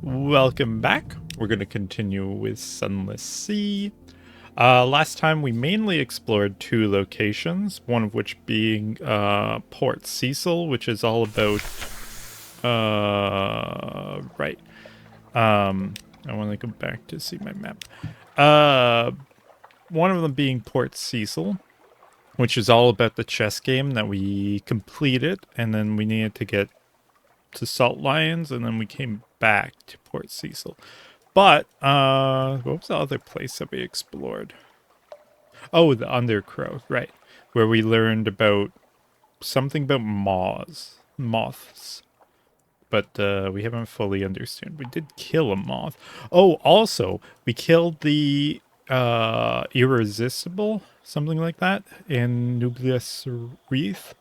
Welcome back. We're going to continue with Sunless Sea. Last time we mainly explored two locations, one of which being Port Cecil, which is all about. Right. I want to go back to see my map. Uh, One of them being Port Cecil, which is all about the chess game that we completed, and then we needed to get to Salt Lions, and then we came back to Port Cecil. But what was the other place that we explored? Oh, the Undercrow, right, where we learned about something about moths. But we haven't fully understood. We did kill a moth. Oh, also we killed the irresistible, something like that, in Nucleus Wreath.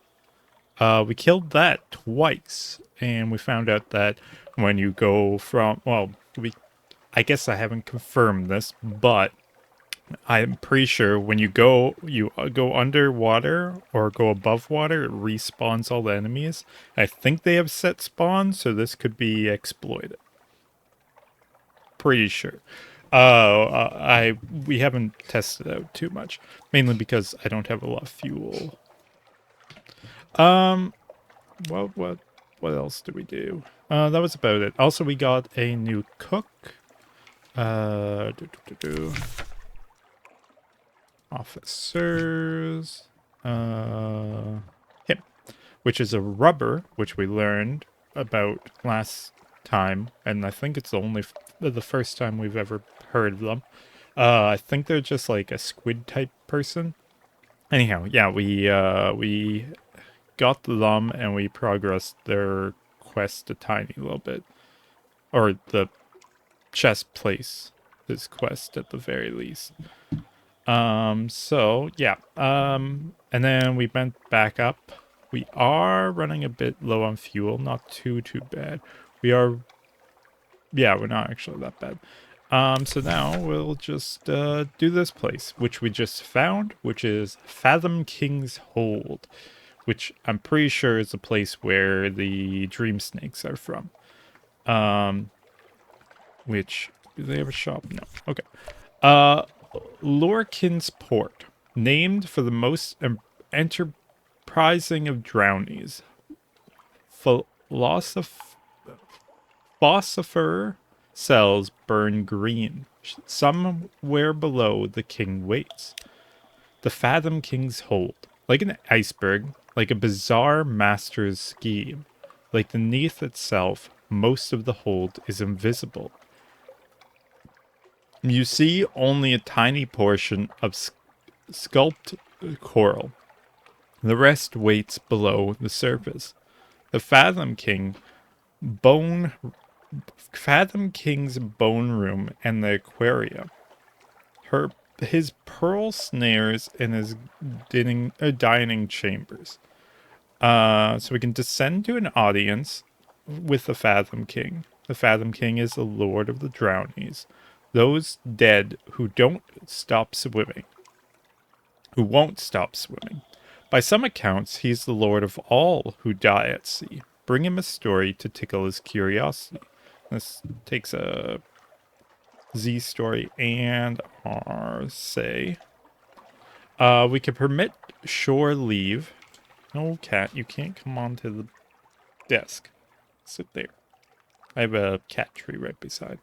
We killed that twice, and we found out that when you go from, well, I guess I haven't confirmed this, but I'm pretty sure when you go underwater or go above water, it respawns all the enemies. I think they have set spawns, so this could be exploited. Pretty sure. I we haven't tested out too much, mainly because I don't have a lot of fuel. Um, what else do we do? That was about it. Also, we got a new cook. Uh, do, do, do, do. Officers. Him, which is a rubber, which we learned about last time, and I think it's the first time we've ever heard of them. I think they're just like a squid type person. Anyhow, yeah, we got them and we progressed their quest a tiny little bit, or the chess place, this quest at the very least. So yeah. And then we went back up. We are running a bit low on fuel, not too bad. We are, yeah, we're not actually that bad. So now we'll just do this place, which we just found, which is Fathom King's Hold, which I'm pretty sure is a place where the dream snakes are from. Which, do they have a shop? No. Okay. Uh, Lorkin's Port, named for the most enterprising of drownies. Philosopher cells burn green. Somewhere below the king waits. The Fathom King's Hold. Like an iceberg, like a bizarre master's scheme. Like the Neath itself, most of the hold is invisible. You see only a tiny portion of sculpted coral. The rest waits below the surface. The bone Fathom King's bone room and the aquarium. His pearl snares and his dining chambers. So we can descend to an audience with the Fathom King. The Fathom King is the Lord of the Drownies. Those dead who don't stop swimming. Who won't stop swimming. By some accounts, he's the lord of all who die at sea. Bring him a story to tickle his curiosity. This takes a Z story and R say. We can permit shore leave. No, cat, you can't come onto the desk. Sit there. I have a cat tree right beside.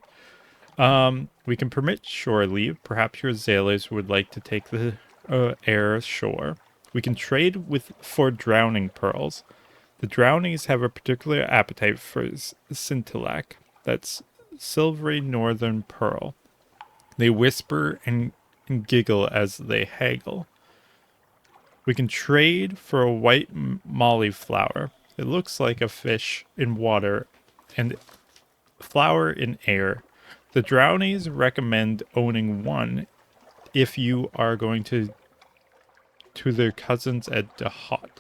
We can permit shore leave. Perhaps your sailors would like to take the air ashore. We can trade for drowning pearls. The drownies have a particular appetite for scintillac. That's silvery northern pearl. They whisper and giggle as they haggle. We can trade for a white molly flower. It looks like a fish in water and flower in air. The drownies recommend owning one if you are going to their cousins at Dahot.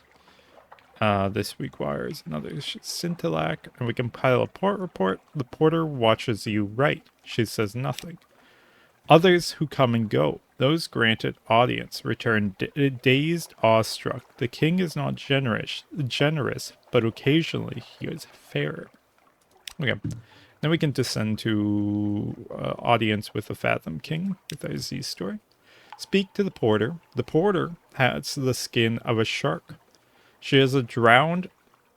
This requires another scintillac, and we compile a port report. The porter watches you write. She says nothing. Others who come and go. Those granted audience return dazed, awestruck. The king is not generous, but occasionally he is fairer. Okay. Then we can descend to audience with the Fathom King with our Z story. Speak to the porter. The porter has the skin of a shark. She has a drowned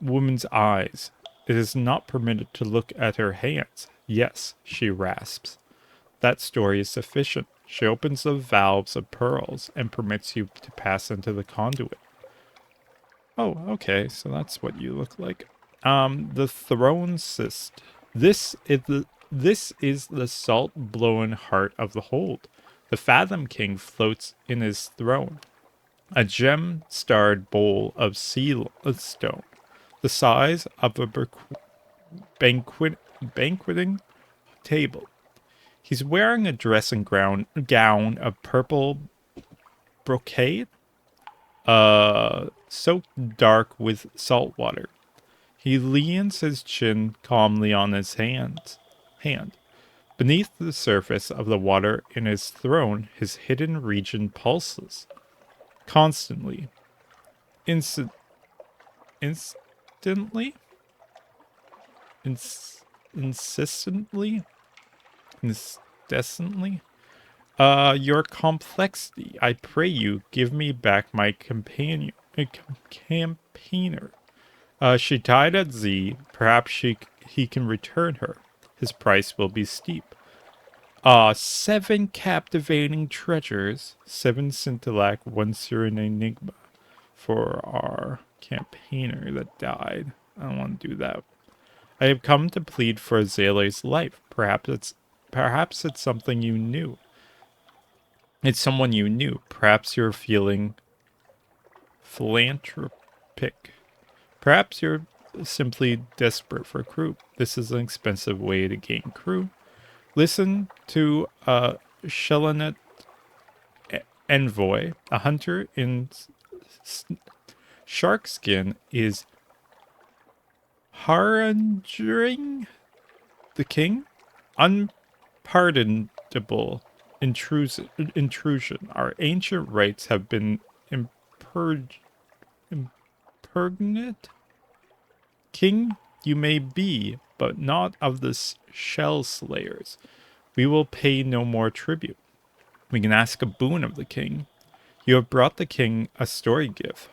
woman's eyes. It is not permitted to look at her hands. Yes, she rasps. That story is sufficient. She opens the valves of pearls and permits you to pass into the conduit. Oh, okay, so that's what you look like. The throne cyst. This is the salt-blown heart of the hold. The Fathom King floats in his throne, a gem-starred bowl of seal stone, the size of a banqueting table. He's wearing a dressing gown of purple brocade, soaked dark with salt water. He leans his chin calmly on his hand. Beneath the surface of the water in his throne, his hidden region pulses. Constantly. Instantly? Insistently? Incessantly? Your complexity. I pray you, give me back my campaigner. She died at Z. Perhaps he can return her. His price will be steep. 7 captivating treasures, 7 scintillac, 1 Syrian enigma for our campaigner that died. I don't want to do that. I have come to plead for Azalea's life. Perhaps it's something you knew. It's someone you knew. Perhaps you're feeling philanthropic. Perhaps you're simply desperate for crew. This is an expensive way to gain crew. Listen to Shelanet Envoy, a hunter in shark skin, is haranging the king. Unpardonable intrusion. Our ancient rights have been impugned. King you may be, but not of the shell slayers. We will pay no more tribute. We can ask a boon of the king. You have brought the king a story gift.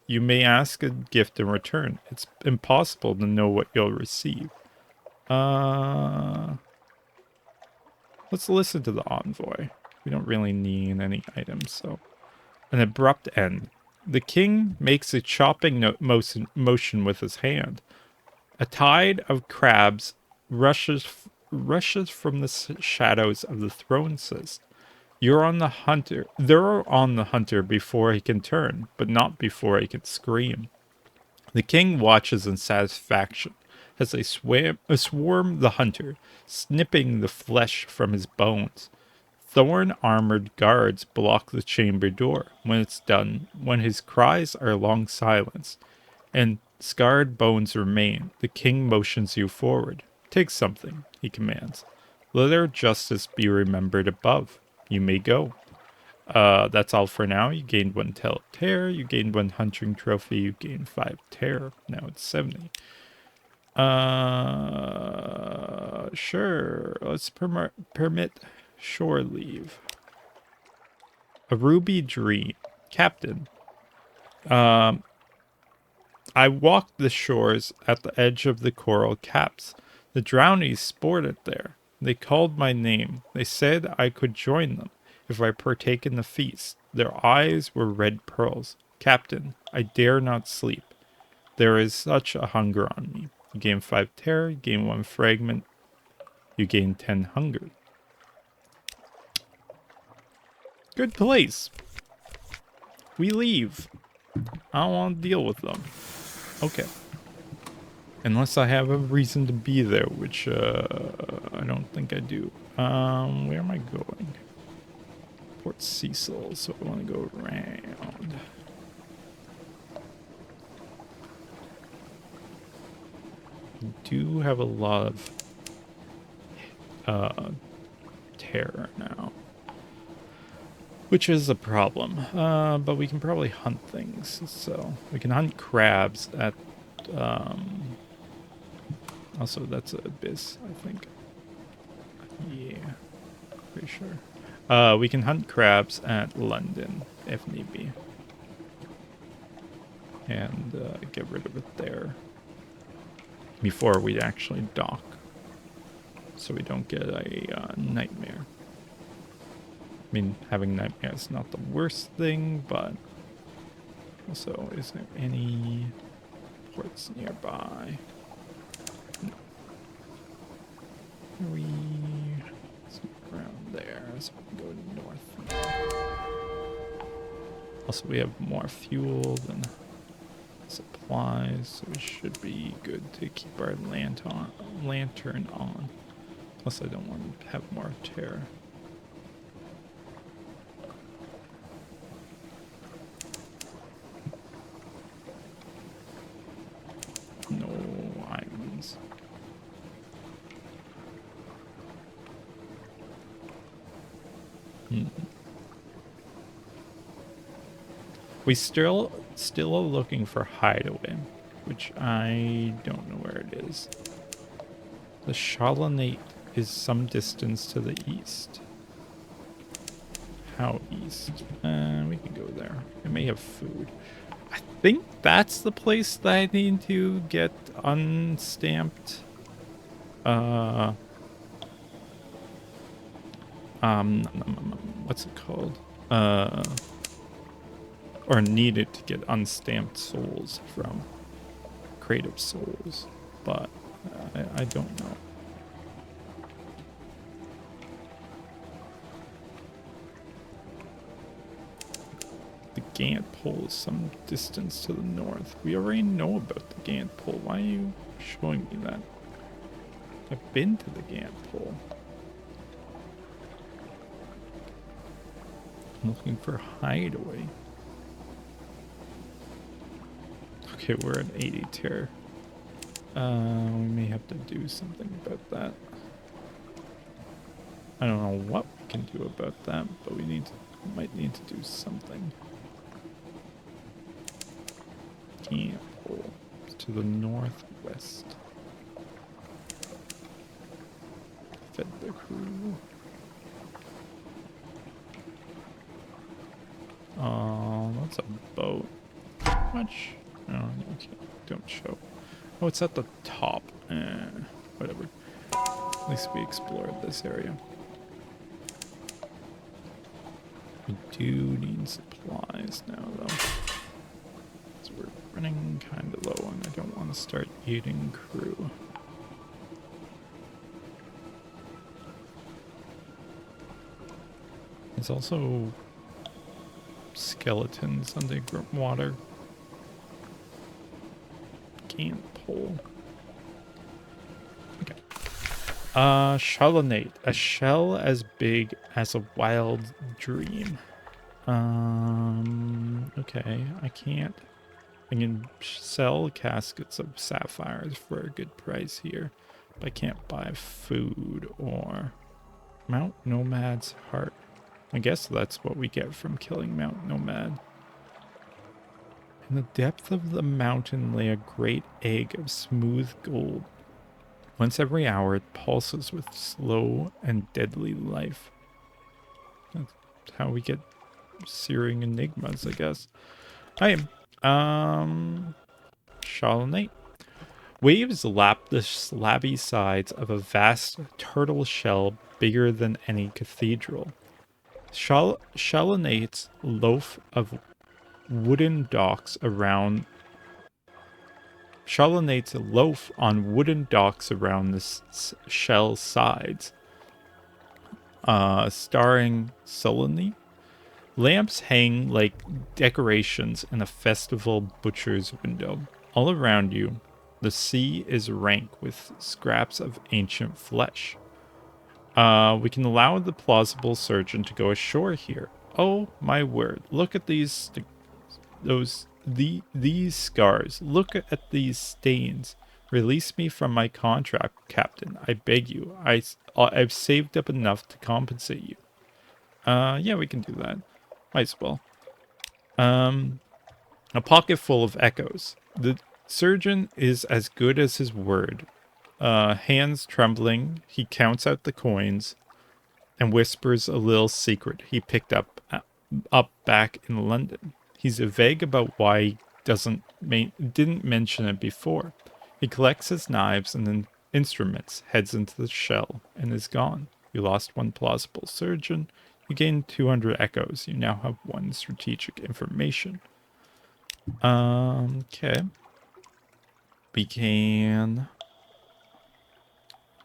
You may ask a gift in return. It's impossible to know what you'll receive. Let's listen to the envoy. We don't really need any items, so. An abrupt end. The king makes a chopping motion with his hand. A tide of crabs rushes from the shadows of the throne cyst. You're on the hunter. They're on the hunter before he can turn, but not before he can scream. The king watches in satisfaction as they swarm the hunter, snipping the flesh from his bones. Thorn-armored guards block the chamber door. When it's done, when his cries are long silenced, and scarred bones remain, the king motions you forward. Take something, he commands. Let our justice be remembered above. You may go. That's all for now. You gained 1 tear. You gained 1 hunting trophy. You gained 5 tear. Now it's 70. Sure. Let's permit shore leave. A ruby dream. Captain. I walked the shores at the edge of the coral caps. The drownies sported there. They called my name. They said I could join them if I partake in the feast. Their eyes were red pearls. Captain, I dare not sleep. There is such a hunger on me. You gain 5 terror, you gain 1 fragment, you gain 10 hunger. Good place. We leave. I don't want to deal with them. Okay. Unless I have a reason to be there, which I don't think I do. Where am I going? Port Cecil, so I want to go around. I do have a lot of terror now, which is a problem. But we can probably hunt things, so we can hunt crabs at Also, that's a abyss, I think. Yeah, pretty sure. We can hunt crabs at London if need be. And get rid of it there before we actually dock. So we don't get a nightmare. I mean, having nightmares is not the worst thing, but also, is there any ports nearby? No. We around there, so we can go north. Also, we have more fuel than supplies, so we should be good to keep our lantern on. Plus, I don't want to have more terror. No islands. We still are looking for hideaway, which I don't know where it is. The Shalanate is some distance to the east. How east? We can go there. It may have food. I think that's the place that I need to get unstamped. What's it called? Or needed to get unstamped souls from. Creative souls. But I don't know. The Gant pole is some distance to the north. We already know about the Gant pole. Why are you showing me that? I've been to the Gant pole. I'm looking for hideaway. Okay, we're at 80 tier. We may have to do something about that. I don't know what we can do about that, but we might need to do something. Camp hole to the northwest. Fed the crew. That's a boat. How much? No, okay, don't show. Oh, it's at the top. Whatever. At least we explored this area. We do need supplies now, though. So we're running kind of low, and I don't want to start eating crew. There's also skeletons underwater. Can't pull. Okay. Shalanate. A shell as big as a wild dream. Okay. I can't. I can sell caskets of sapphires for a good price here. But I can't buy food or Mount Nomad's heart. I guess that's what we get from killing Mount Nomad. In the depth of the mountain lay a great egg of smooth gold. Once every hour it pulses with slow and deadly life. That's how we get searing enigmas, I guess. Shalanate. Waves lap the slabby sides of a vast turtle shell bigger than any cathedral. Shalanate's loaf of wooden docks around Shalanate's loaf on wooden docks around the shell sides, starring sullenly. Lamps hang like decorations in a festival butcher's window. All around you, the sea is rank with scraps of ancient flesh. We can allow the plausible surgeon to go ashore here. Oh my word! Look at these these scars. Look at these stains. Release me from my contract, Captain. I beg you. I've saved up enough to compensate you. Yeah, we can do that. Might as well. A pocket full of echoes. The surgeon is as good as his word. Hands trembling, he counts out the coins and whispers a little secret he picked up back in London. He's vague about why he didn't mention it before. He collects his knives and then instruments, heads into the shell, and is gone. You lost one plausible surgeon. You gained 200 echoes. You now have one strategic information. Okay. We can...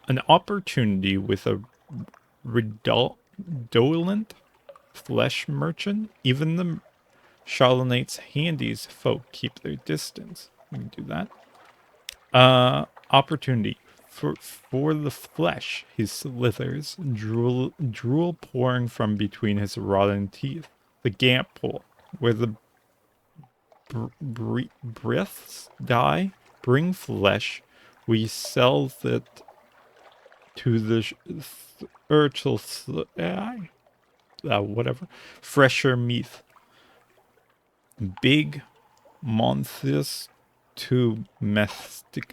An opportunity with a redolent flesh merchant. Even the Charlonate's handies folk keep their distance. We can do that. Opportunity. For the flesh, he slithers, drool pouring from between his rotten teeth. The gamp pole, where the breaths die, bring flesh. We sell it to the whatever, fresher meat. Big months to mestic,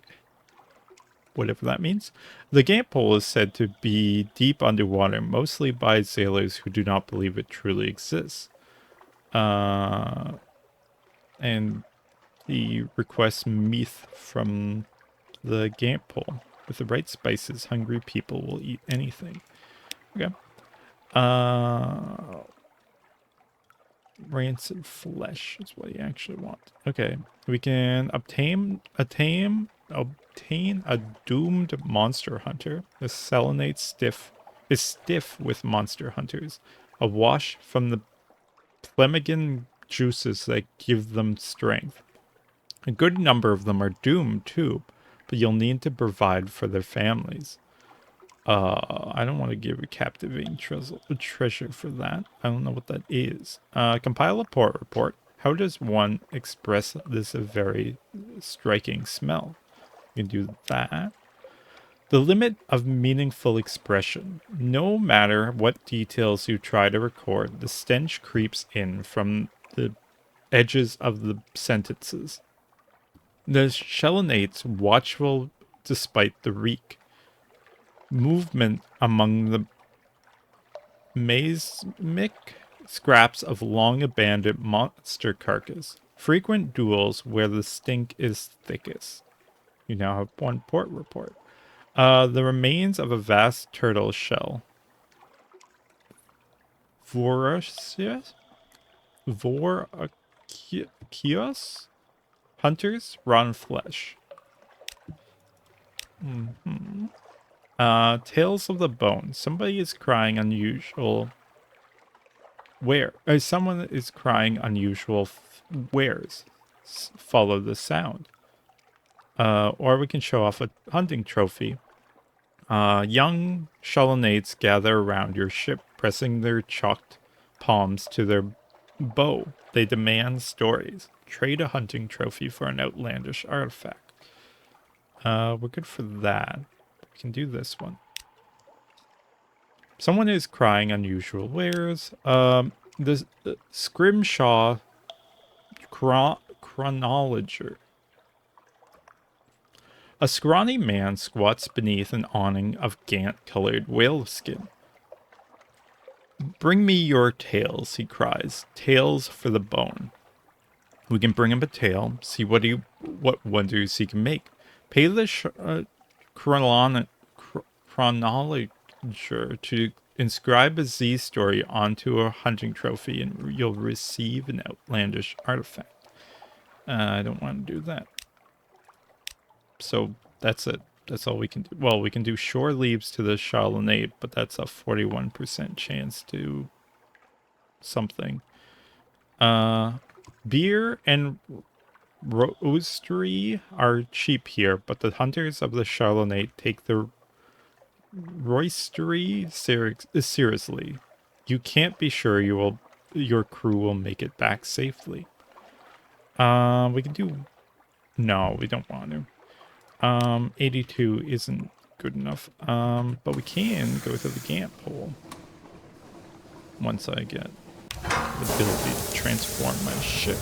whatever that means. The gamp pole is said to be deep underwater, mostly by sailors who do not believe it truly exists. And he requests meat from the gamp pole. With the right spices, hungry people will eat anything. Okay. Rancid flesh is what you actually want. Okay. We can obtain a doomed monster hunter. The selenite is stiff with monster hunters. Awash from the plemigan juices that give them strength. A good number of them are doomed too, but you'll need to provide for their families. I don't want to give a captivating treasure for that. I don't know what that is. Compile a port report. How does one express this very striking smell? You can do that. The limit of meaningful expression. No matter what details you try to record, the stench creeps in from the edges of the sentences. The Shellonates watchful despite the reek. Movement among the maesmic scraps of long abandoned monster carcass. Frequent duels where the stink is thickest. You now have one port report. The remains of a vast turtle shell. Voracious? Voracious? Hunters, rotten flesh. Tales of the bone. Somebody is crying unusual. Where? Someone is crying unusual wares. Follow the sound. Or we can show off a hunting trophy. Young Shallonates gather around your ship, pressing their chalked palms to their bow. They demand stories. Trade a hunting trophy for an outlandish artifact. We're good for that. We can do this one. Someone is crying unusual wares. The Scrimshaw chronologer. A scrawny man squats beneath an awning of gant-colored whaleskin. Bring me your tails, he cries. Tails for the bone. We can bring him a tail, see what wonders he can make. Pay the chronologer to inscribe a Z story onto a hunting trophy and you'll receive an outlandish artifact. I don't want to do that. So that's it. That's all we can do. Well, we can do shore leaves to the Charlonate, but that's a 41% chance to something. Beer and roastery are cheap here, but the hunters of the Charlonate take the roastery seriously. You can't be sure your crew will make it back safely. We can do... No, we don't want to. 82 isn't good enough. But we can go to the Gant pole. Once I get the ability to transform my ship.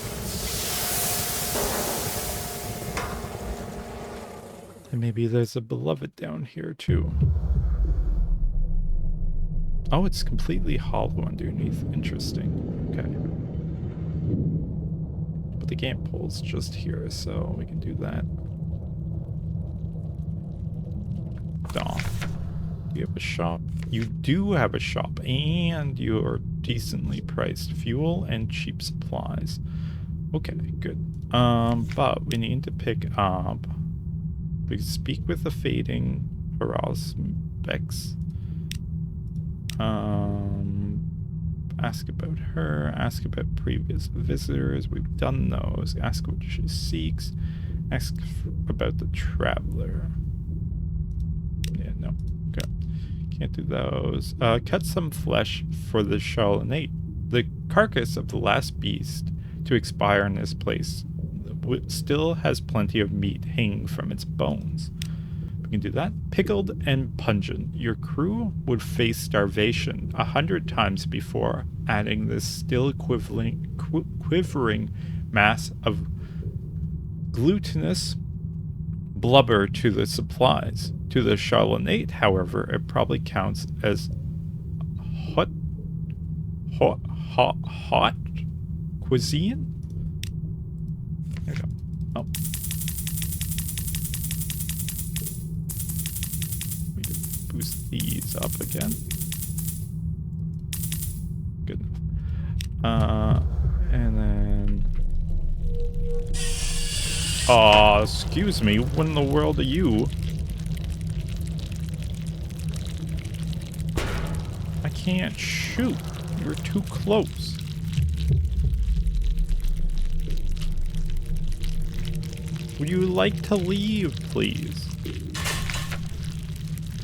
And maybe there's a beloved down here too. Oh, it's completely hollow underneath. Interesting. Okay. But the game pole's just here, so we can do that. Dawn. Do you have a shop? You do have a shop, and you're decently priced fuel and cheap supplies. Okay, good. But we need to pick up. We speak with the fading Bex. Ask about her. Ask about previous visitors. We've done those. Ask what she seeks. Ask about the traveler. Yeah, no. Okay. Can't do those. Cut some flesh for the Charlotte. The carcass of the last beast to expire in this place still has plenty of meat hanging from its bones. We can do that. Pickled and pungent. Your crew would face starvation 100 times before adding this still quivering mass of glutinous blubber to the supplies. To the Charlotte, however, it probably counts as hot cuisine. There we go. Oh. We can boost these up again. Good enough. And then... Oh, excuse me. What in the world are you? I can't shoot. You're too close. Would you like to leave, please?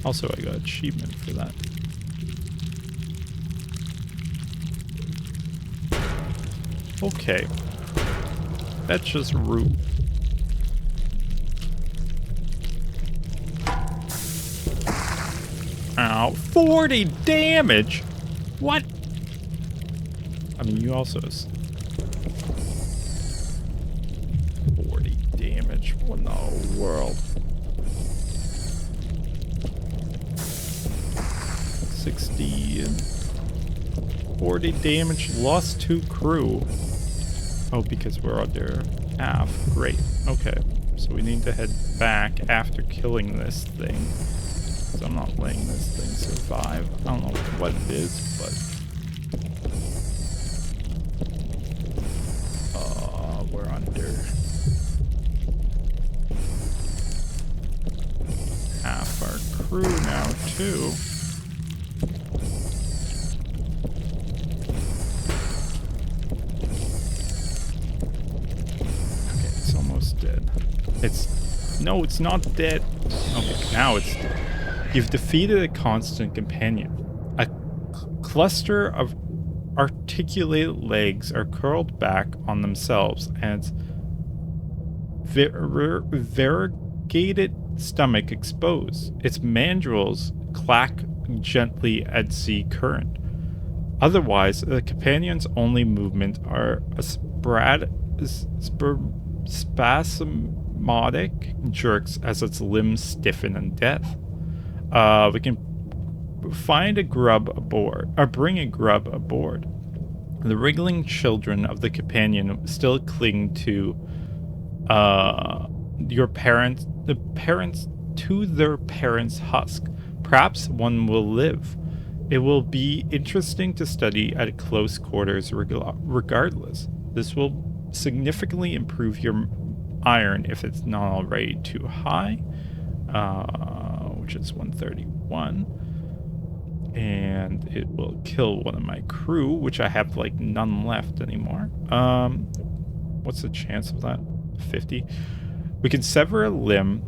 Also, I got achievement for that. Okay. That's just rude. Ow. 40 damage? What? I mean, you also... 40 damage. What in the world? 60 and 40 damage. Lost 2 crew. Oh, because we're under half. Great. Okay. So we need to head back after killing this thing. So I'm not letting this thing survive. I don't know what it is, but... we're under... half our crew now, too. Okay, it's almost dead. No, it's not dead. Okay, now it's dead. You've defeated a constant companion. A cluster of articulated legs are curled back on themselves, and its variegated stomach exposed. Its mandrels clack gently at sea current. Otherwise, the companion's only movement are a spasmodic jerks as its limbs stiffen in death. We can find a grub aboard, or bring a grub aboard. The wriggling children of the companion still cling to their parents' husk. Perhaps one will live. It will be interesting to study at close quarters regardless. This will significantly improve your iron if it's not already too high. Which is 131, and it will kill one of my crew, which I have like none left anymore. What's the chance of that? 50. We can sever a limb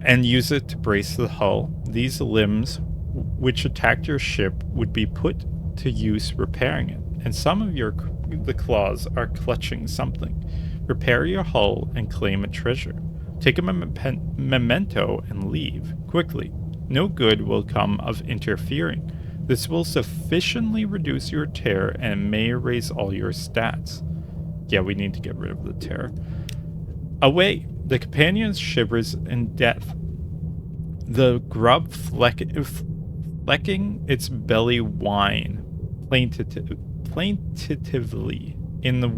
and use it to brace the hull. These limbs, which attacked your ship, would be put to use repairing it, and some of the claws are clutching something. Repair your hull and claim a treasure. Take a memento and leave, quickly. No good will come of interfering. This will sufficiently reduce your terror and may erase all your stats. Yeah, we need to get rid of the terror. Away! The companion shivers in death. The grub flecking its belly whine plaintively in the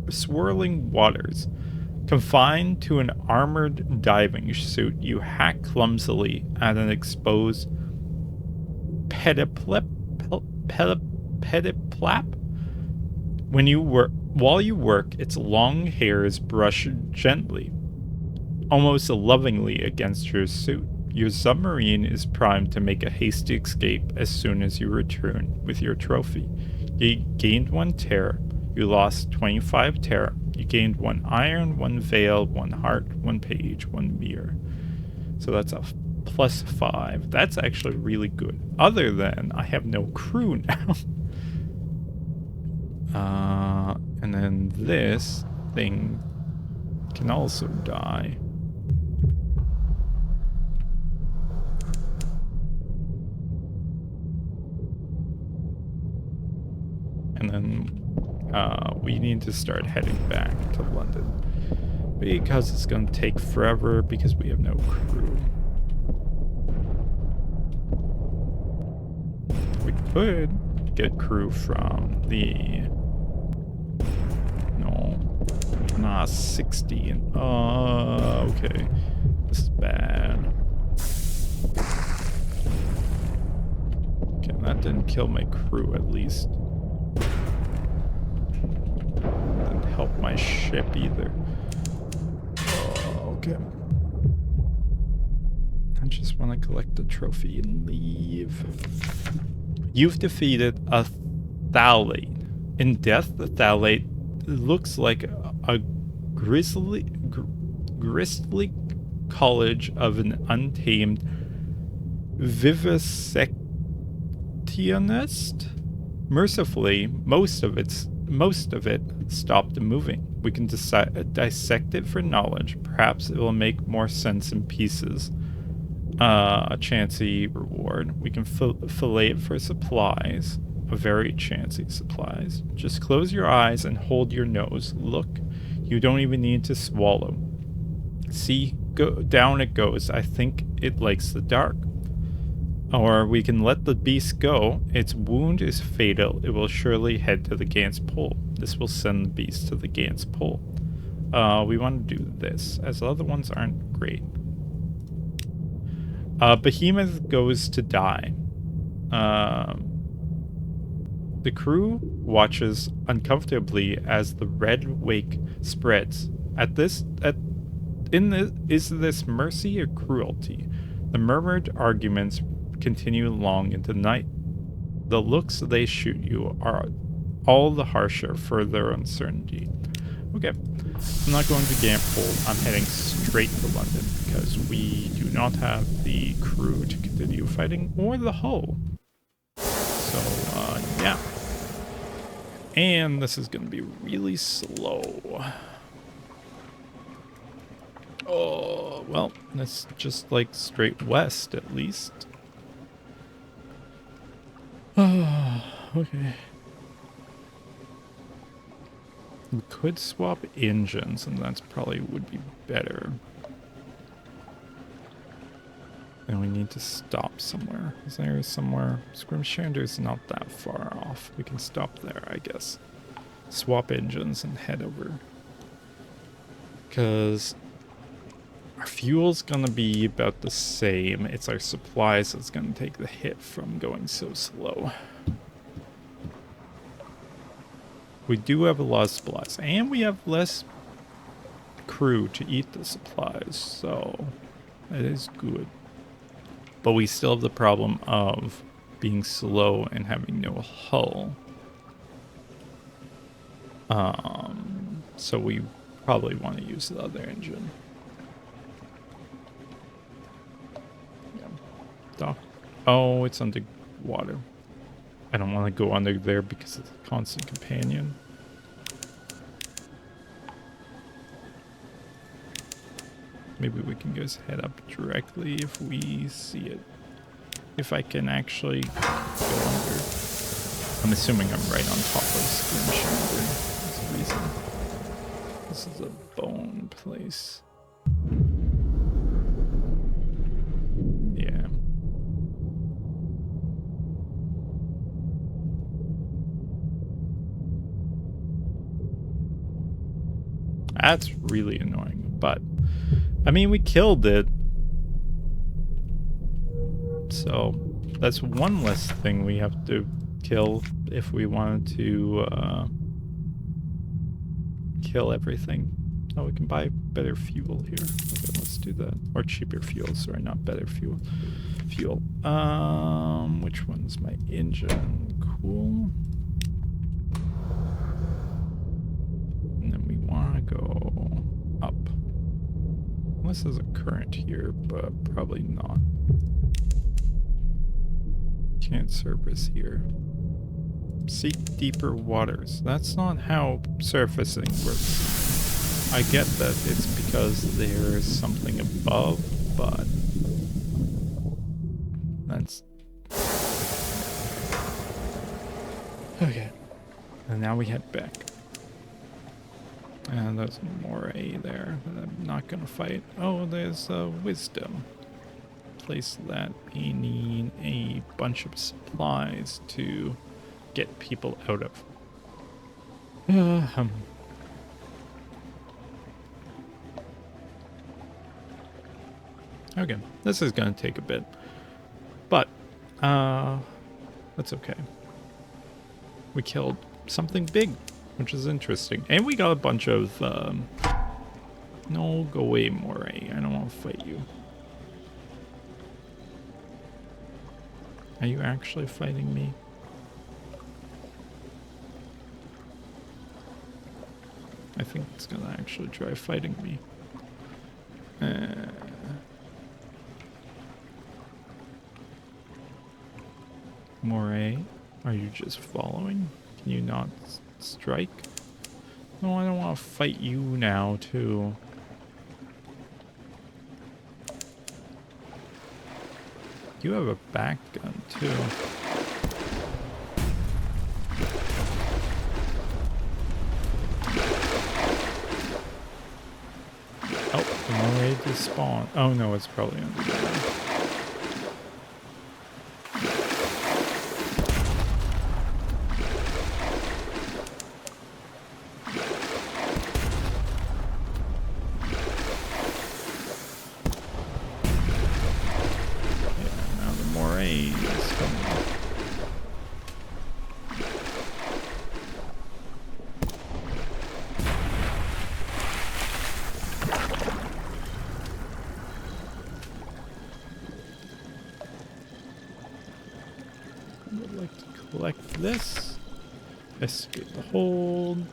swirling waters. Confined to an armored diving suit, you hack clumsily at an exposed pediplap. While you work, its long hairs brush gently, almost lovingly, against your suit. Your submarine is primed to make a hasty escape as soon as you return with your trophy. You gained 1 terror. You lost 25 terror. You gained 1 iron, 1 veil, 1 heart, 1 page, 1 mirror. So that's a +5. That's actually really good. Other than I have no crew now. And then this thing can also die. And then we need to start heading back to London because it's going to take forever because we have no crew. We could get crew from the 60 and okay, this is bad. Okay, that didn't kill my crew at least. Didn't help my ship either. Okay. I just want to collect the trophy and leave. You've defeated a phthalate. In death, the phthalate looks like a grisly college of an untamed vivisectionist. Mercifully, most of it stopped moving. We can dissect it for knowledge. Perhaps it will make more sense in pieces. A chancy reward. We can fillet it for supplies. A very chancy supplies. Just close your eyes and hold your nose. Look. You don't even need to swallow. See, down it goes. I think it likes the dark. Or we can let the beast go. Its wound is fatal. It will surely head to the Gans pole. This will send the beast to the Gans pole. We want to do this, as the other ones aren't great. Behemoth goes to die. The crew watches uncomfortably as the red wake spreads. Is this mercy or cruelty? The murmured arguments continue long into the night. The looks they shoot you are all the harsher for their uncertainty. Okay, I'm not going to Gampole. I'm heading straight to London because we do not have the crew to continue fighting or the hull. So, yeah. And this is going to be really slow. Oh, well, that's just like straight west at least. Oh, okay. We could swap engines, and that's probably would be better. And we need to stop somewhere. Is there somewhere? Scrimshander's not that far off. We can stop there, I guess. Swap engines and head over. Because our fuel's gonna be about the same. It's our supplies that's gonna take the hit from going so slow. We do have a lot of supplies, and we have less crew to eat the supplies, so that is good. But we still have the problem of being slow and having no hull. So we probably want to use the other engine. Yeah. Dock. Oh, it's underwater. I don't want to go under there because it's a constant companion. Maybe we can just head up directly if we see it. If I can actually go under. I'm assuming I'm right on top of Scrimshander. That's the reason. This is a bone place. That's really annoying. But, I mean, we killed it. So, that's one less thing we have to kill if we wanted to kill everything. Oh, we can buy better fuel here. Okay, let's do that. Or cheaper fuel, sorry, not better fuel. Which one's my engine? Cool. And then we want to go up. Unless there's a current here, but probably not. Can't surface here. Seek deeper waters. That's not how surfacing works. I get that it's because there's something above, but that's... Okay. And now we head back. And there's more A there that I'm not gonna fight. Oh, there's wisdom. Place that we need a bunch of supplies to get people out of. Okay, this is gonna take a bit, but that's okay. We killed something big, which is interesting, and we got a bunch of no, go away, Moray. I don't want to fight you. Are you actually fighting me? I think it's gonna actually try fighting me. Moray, are you just following? Can you not strike? No, I don't want to fight you now, too. You have a back gun, too. Oh, I'm ready to spawn. Oh no, it's probably under there. This, escape the hold,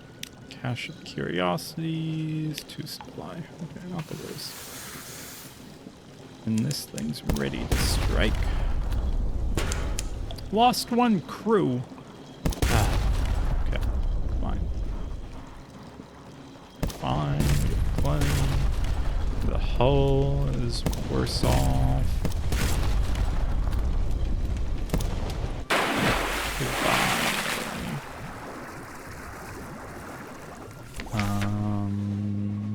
cache of curiosities, 2 supply. Okay, not the worst. And this thing's ready to strike. Lost 1 crew. Okay, fine. Fine, we have plenty. The hull is worse off.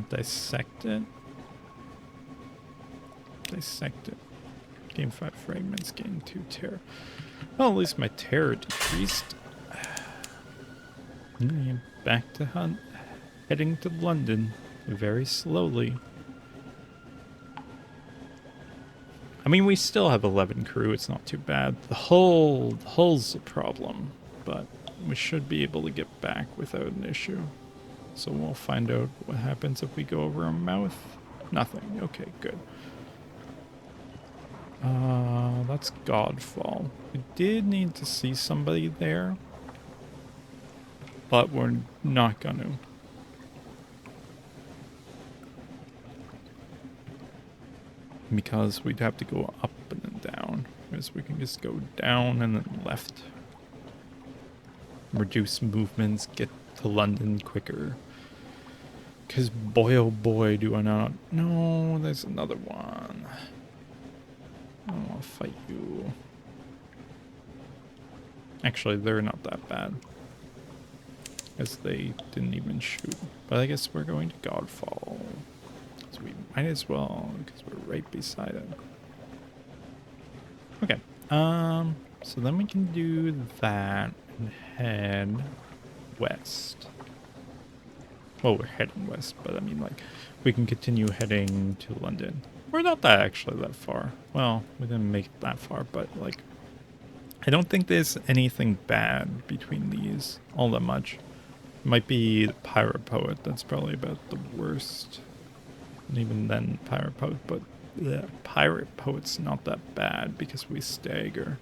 Dissect it. Dissect it. Gain 5 fragments, gain 2 terror. Well, at least my terror decreased. Back to hunt. Heading to London very slowly. I mean, we still have 11 crew. It's not too bad. The hull's a problem, but we should be able to get back without an issue. So we'll find out what happens if we go over a mouth. Nothing. Okay, good. That's Godfall. We did need to see somebody there, but we're not gonna. Because we'd have to go up and then down. Whereas we can just go down and then left. Reduce movements, get to London quicker. Because boy oh boy do I not... No, there's another one. I don't want to fight you. Actually, they're not that bad. Because they didn't even shoot. But I guess we're going to Godfall. So we might as well, because we're right beside it. Okay. So then we can do that and head west. Well, we're heading west, but I mean, like, we can continue heading to London. We're not that actually that far. Well, we didn't make it that far, but like, I don't think there's anything bad between these all that much. It might be the Pirate Poet. That's probably about the worst. And even then, Pirate Poet, but the Pirate Poet's not that bad because we stagger.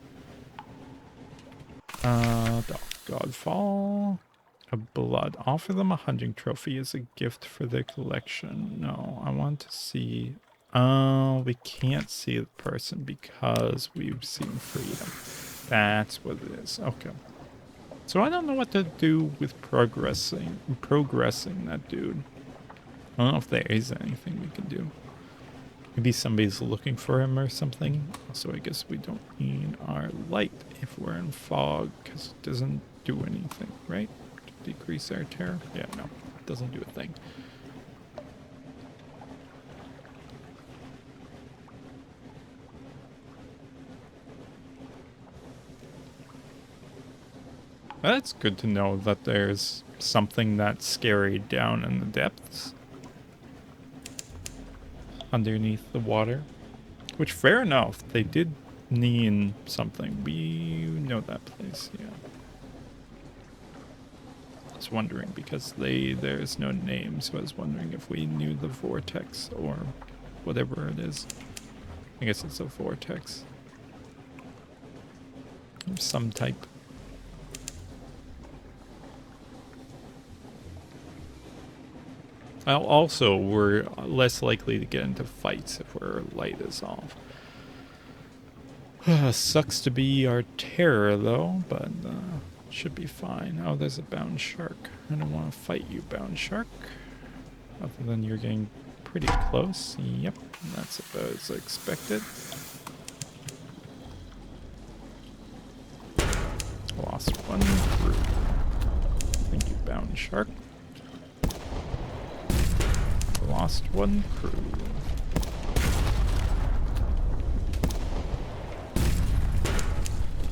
Godfall. A blood. Offer them a hunting trophy as a gift for their collection. No, I want to see. Oh, we can't see the person because we've seen freedom. That's what it is. Okay. So I don't know what to do with progressing that dude. I don't know if there is anything we can do. Maybe somebody's looking for him or something. So I guess we don't need our light if we're in fog because it doesn't do anything, right? To decrease our terror? Yeah, no, it doesn't do a thing. That's good to know that there's something that's scary down in the depths. Underneath the water. Which, fair enough, they did need something. We know that place, yeah. I was wondering because there's no name, so I was wondering if we knew the vortex or whatever it is. I guess it's a vortex. Of some type. Also, we're less likely to get into fights if our light is off. Sucks to be our terror, though, but should be fine. Oh, there's a bound shark. I don't want to fight you, bound shark. Other than you're getting pretty close. Yep, that's about as expected. Lost one through. Thank you, bound shark. Lost one crew.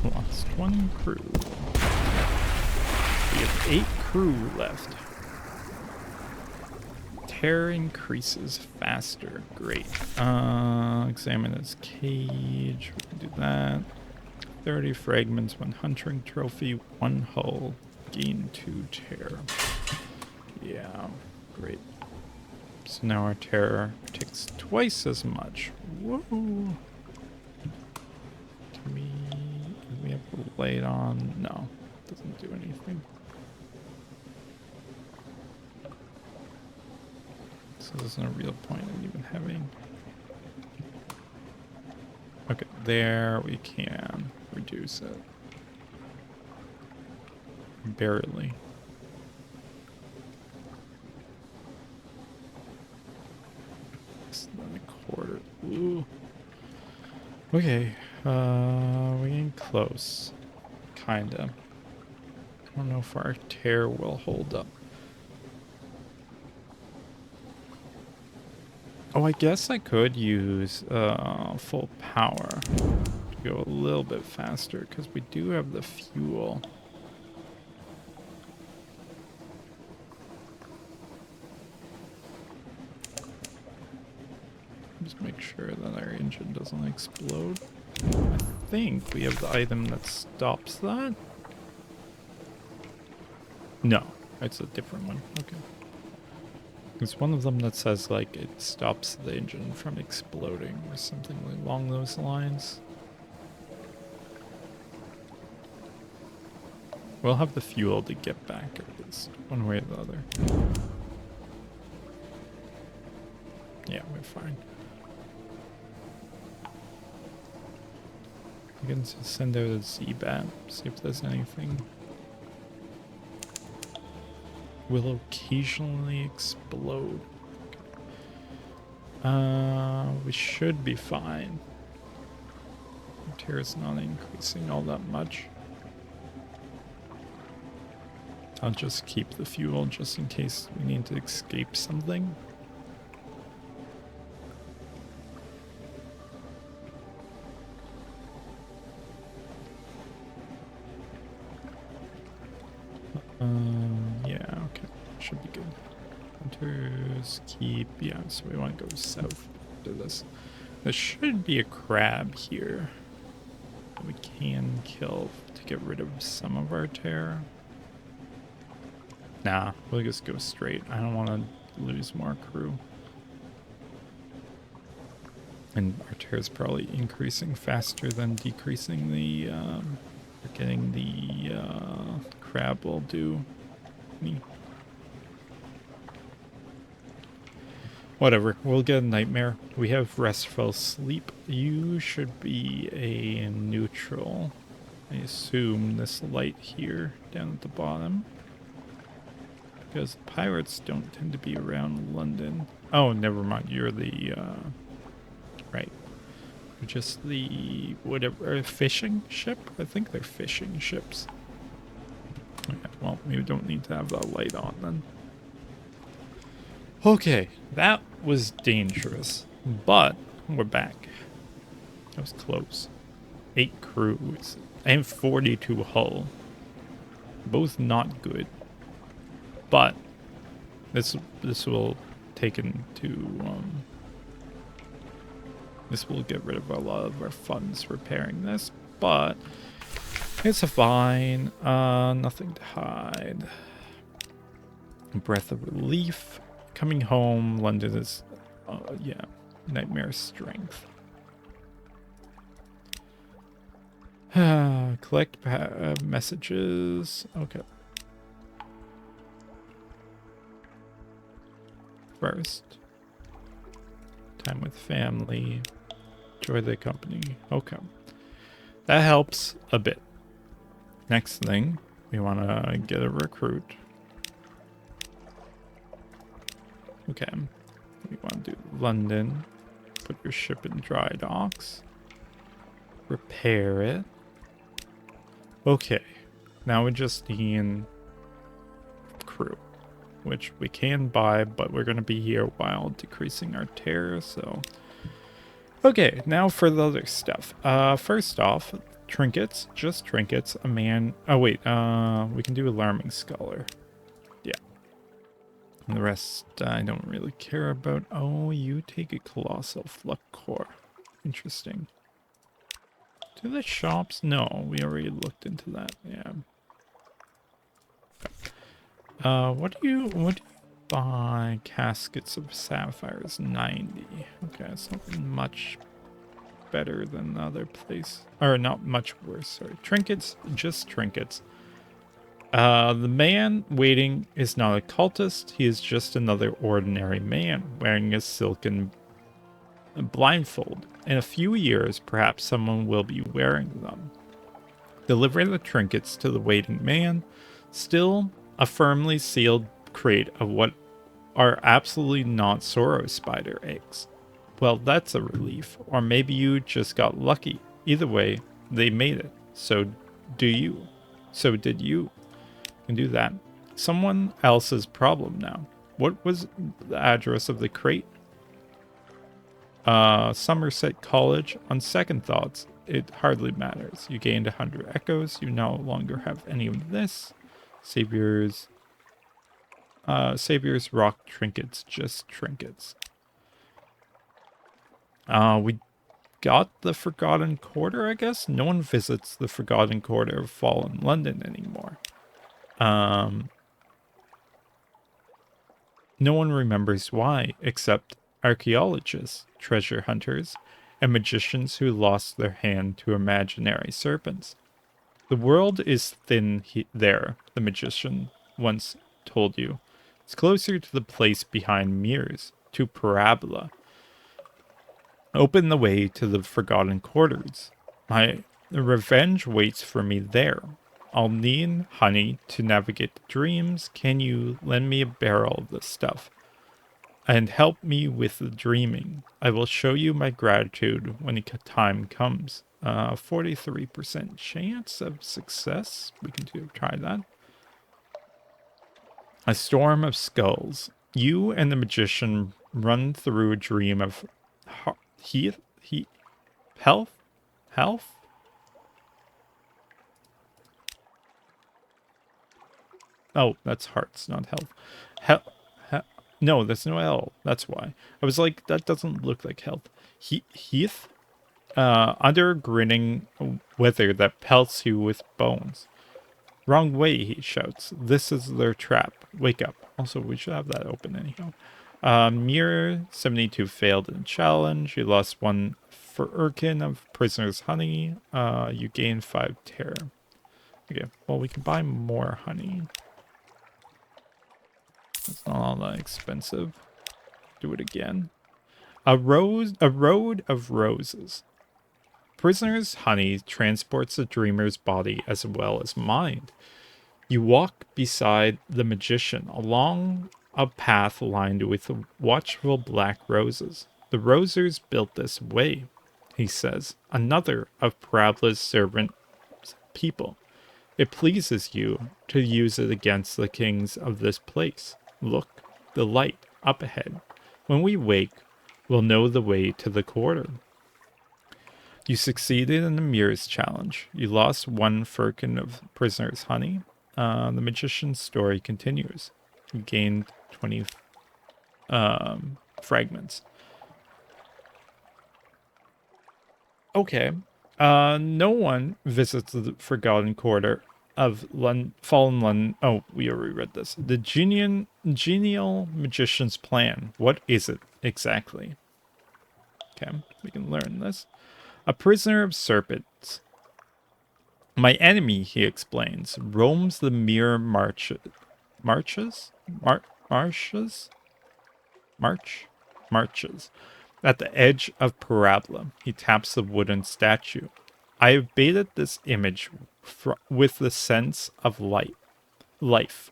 Lost one crew. We have 8 crew left. Terror increases faster. Great. Examine its cage. We can do that. 30 fragments, 1 hunting trophy, 1 hull. Gain 2 terror. Yeah, great. So now our terror takes twice as much. Whoa. Do we have the light on? No, doesn't do anything. So there's no real point in even having. Okay, there we can reduce it. Barely. Quarter. Ooh. Okay. We're getting close. Kinda. I don't know if our tear will hold up. Oh, I guess I could use full power to go a little bit faster because we do have the fuel. Just make sure that our engine doesn't explode. I think we have the item that stops that. No, it's a different one. Okay. It's one of them that says, like, it stops the engine from exploding or something along those lines. We'll have the fuel to get back at least, one way or the other. Yeah, we're fine. We can send out a Z-Bat, see if there's anything. Will occasionally explode. We should be fine. Terror's not increasing all that much. I'll just keep the fuel just in case we need to escape something. Yeah, okay. Should be good. Hunters keep, yeah, so we want to go south to this. There should be a crab here that we can kill to get rid of some of our terror. Nah, we'll just go straight. I don't want to lose more crew. And our terror is probably increasing faster than decreasing the, getting the crab will do me. Whatever, we'll get a nightmare. We have restful sleep. You should be a neutral. I assume this light here down at the bottom. Because pirates don't tend to be around London. Oh, never mind. You're the, right. You're just the, whatever, fishing ship? I think they're fishing ships. Yeah, well, we don't need to have that light on then. Okay, that was dangerous, but we're back. That was close. 8 crews and 42 hull. Both not good, but this will take into this will get rid of a lot of our funds repairing this, but it's fine. Nothing to hide. Breath of relief. Coming home, London is, yeah, nightmare strength. Collect messages. Okay. First, time with family. Enjoy the company. Okay. That helps a bit. Next thing, we want to get a recruit. Okay, we want to do London. Put your ship in dry docks. Repair it. Okay, now we just need crew, which we can buy, but we're going to be here while decreasing our terror, so... Okay, now for the other stuff. First off, trinkets, just trinkets. A man... Oh, wait, we can do alarming scholar. Yeah. And the rest I don't really care about. Oh, you take a colossal flux core. Interesting. Do the shops? No, we already looked into that. Yeah. What do you buy? Caskets of sapphires, 90. Okay, it's not much better than the other place. Or not much worse, sorry. Trinkets, just trinkets. The man waiting is not a cultist. He is just another ordinary man wearing a silken blindfold. In a few years, perhaps someone will be wearing them. Deliver the trinkets to the waiting man. Still, a firmly sealed crate of what are absolutely not sorrow spider eggs. Well, that's a relief. Or maybe you just got lucky. Either way, they made it. So do you. So did you. Can do that. Someone else's problem now. What was the address of the crate? Somerset College. On second thoughts, it hardly matters. You gained 100 echoes. You no longer have any of this. Savior's rock trinkets, just trinkets. We got the Forgotten Quarter, I guess? No one visits the Forgotten Quarter of fallen London anymore. No one remembers why, except archaeologists, treasure hunters, and magicians who lost their hand to imaginary serpents. The world is thin there, the magician once told you. It's closer to the place behind mirrors, to Parabola. Open the way to the Forgotten Quarters. My revenge waits for me there. I'll need honey to navigate the dreams. Can you lend me a barrel of this stuff? And help me with the dreaming. I will show you my gratitude when the time comes. 43% chance of success. We can try that. A storm of skulls. You and the magician run through a dream of health? Oh, that's hearts, not health. No, there's no L. That's why. I was like, that doesn't look like health. Heath? Under grinning wither that pelts you with bones. Wrong way, he shouts. This is their trap. Wake up. Also, we should have that open anyhow. Mirror 72 failed in challenge. You lost 1 for Urkin of Prisoner's Honey. You gained 5 terror. Okay, well, we can buy more honey. It's not all that expensive. Do it again. A road of roses. Prisoner's honey transports the dreamer's body as well as mind. You walk beside the magician along a path lined with watchful black roses. The rosers built this way, he says, another of Parabola's servant people. It pleases you to use it against the kings of this place. Look, the light up ahead. When we wake, we'll know the way to the quarter. You succeeded in the mirrors challenge. You lost 1 firkin of prisoner's honey. The magician's story continues. You gained 20 fragments. Okay. No one visits the Forgotten Quarter of Fallen London. Oh, we already read this. The genial magician's plan. What is it exactly? Okay, we can learn this. A prisoner of serpents. My enemy, he explains, roams the mirror marshes at the edge of Parabola. He taps the wooden statue. I have baited this image with the sense of life.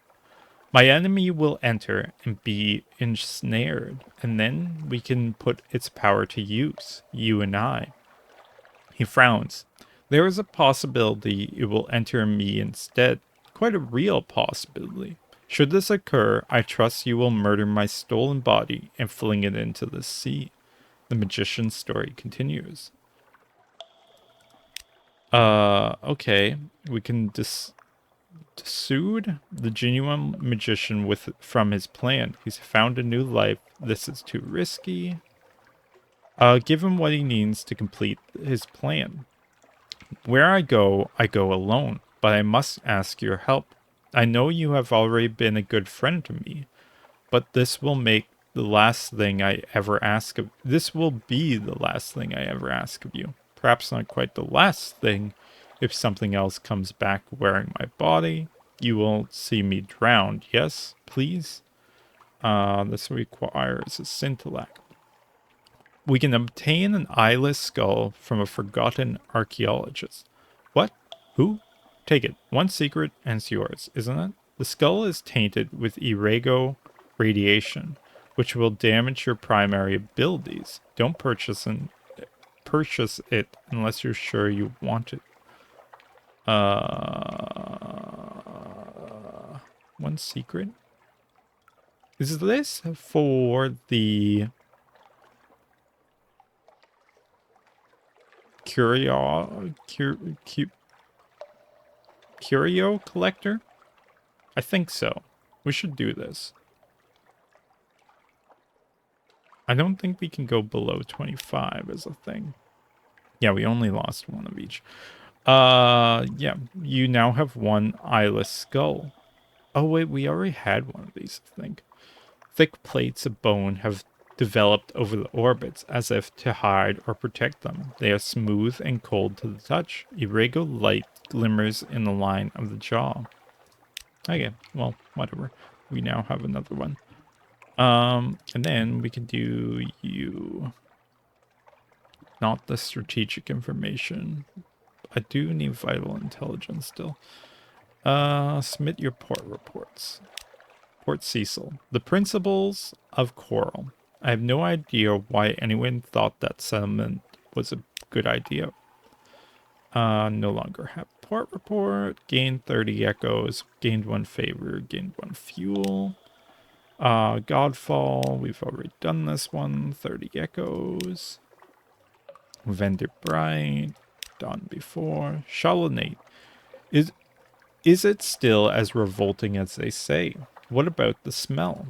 My enemy will enter and be ensnared, and then we can put its power to use, you and I. He frowns. There is a possibility it will enter me instead. Quite a real possibility. Should this occur, I trust you will murder my stolen body and fling it into the sea. The magician's story continues. Okay. We can dissuade the genuine magician from his plan. He's found a new life. This is too risky. Give him what he needs to complete his plan. Where I go alone, but I must ask your help. I know you have already been a good friend to me, but this will be the last thing I ever ask of you. Perhaps not quite the last thing. If something else comes back wearing my body, you will see me drowned. Yes, please? This requires a scintillate. We can obtain an eyeless skull from a forgotten archaeologist. What? Who? Take it. 1 secret and it's yours, isn't it? The skull is tainted with Irego radiation, which will damage your primary abilities. Don't purchase it unless you're sure you want it. 1 secret? Is this for the curio collector? I think so. We should do this. I don't think we can go below 25 as a thing. Yeah, we only lost 1 of each. Yeah, you now have 1 eyeless skull. Oh wait, we already had 1 of these, I think. Thick plates of bone have developed over the orbits as if to hide or protect them. They are smooth and cold to the touch. Irregular light glimmers in the line of the jaw. Okay, well, whatever. We now have another one. And then we can do you. Not the strategic information. I do need vital intelligence still. Submit your port reports. Port Cecil. The principles of Coral. I have no idea why anyone thought that settlement was a good idea. No longer have port report. Gained 30 echoes. Gained 1 favor. Gained 1 fuel. Godfall. We've already done this one. 30 echoes. Vendor Bright. Done before. Shalinate. Is it still as revolting as they say? What about the smell?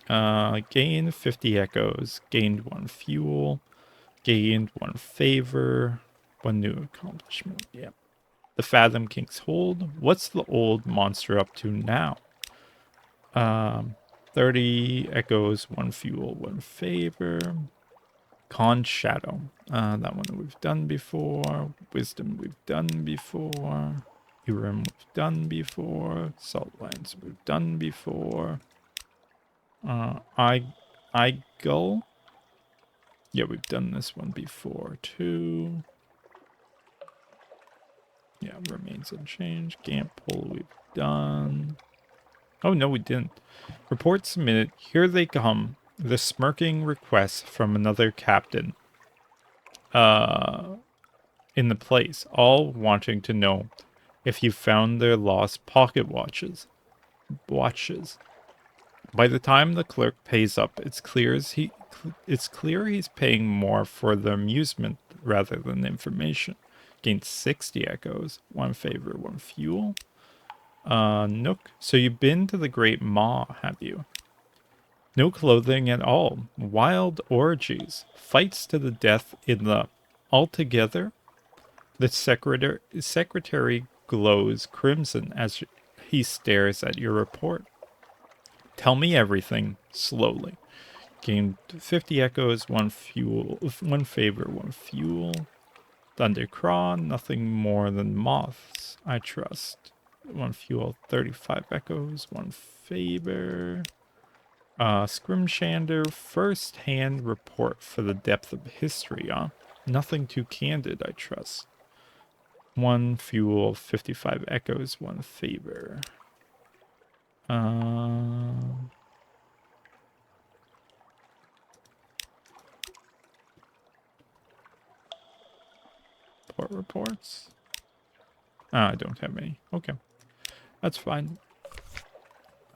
Gained 50 echoes, gained 1 fuel, gained 1 favor, 1 new accomplishment. Yep. The Fathom King's Hold. What's the old monster up to now? 30 echoes, 1 fuel, 1 favor. Khan's Shadow. That one we've done before. Wisdom we've done before. Urim we've done before. Salt Lines we've done before. Gull. Yeah, we've done this one before too. Yeah, remains unchanged. Gamp pull we've done. Oh no, we didn't. Report submitted. Here they come. The smirking request from another captain. In the place, all wanting to know if you found their lost pocket watches. By the time the clerk pays up, it's clear he's paying more for the amusement rather than information. Gained 60 echoes, 1 favor, 1 fuel. Nook. So you've been to the Great Maw, have you? No clothing at all. Wild orgies. Fights to the death in the... Altogether, the secretary glows crimson as he stares at your report. Tell me everything, slowly. Gained 50 echoes, 1 fuel, 1 favor, 1 fuel. Thundercraw, nothing more than moths, I trust. 1 fuel, 35 echoes, 1 favor. Scrimshander, first-hand report for the depth of history, huh? Nothing too candid, I trust. 1 fuel, 55 echoes, 1 favor. Port reports? I don't have any. Okay. That's fine.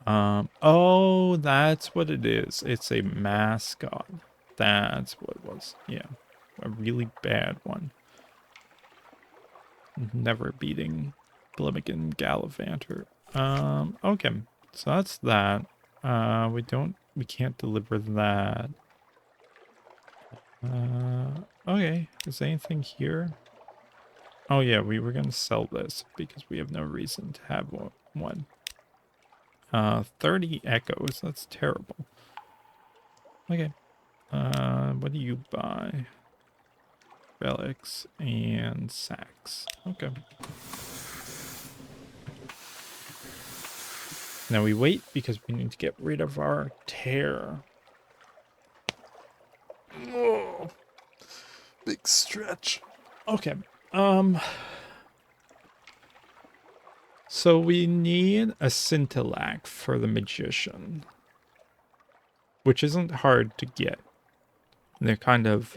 Oh, that's what it is. It's a mascot. That's what it was. Yeah. A really bad one. Never beating Blimmigan Gallivanter. Okay. So that's that. We can't deliver that. Okay. Is there anything here? Oh yeah, we were gonna sell this because we have no reason to have one. 30 echoes. That's terrible. Okay. What do you buy? Relics and sacks. Okay. Now we wait because we need to get rid of our tear. Oh, big stretch. Okay. So we need a scintillac for the magician, which isn't hard to get. They're kind of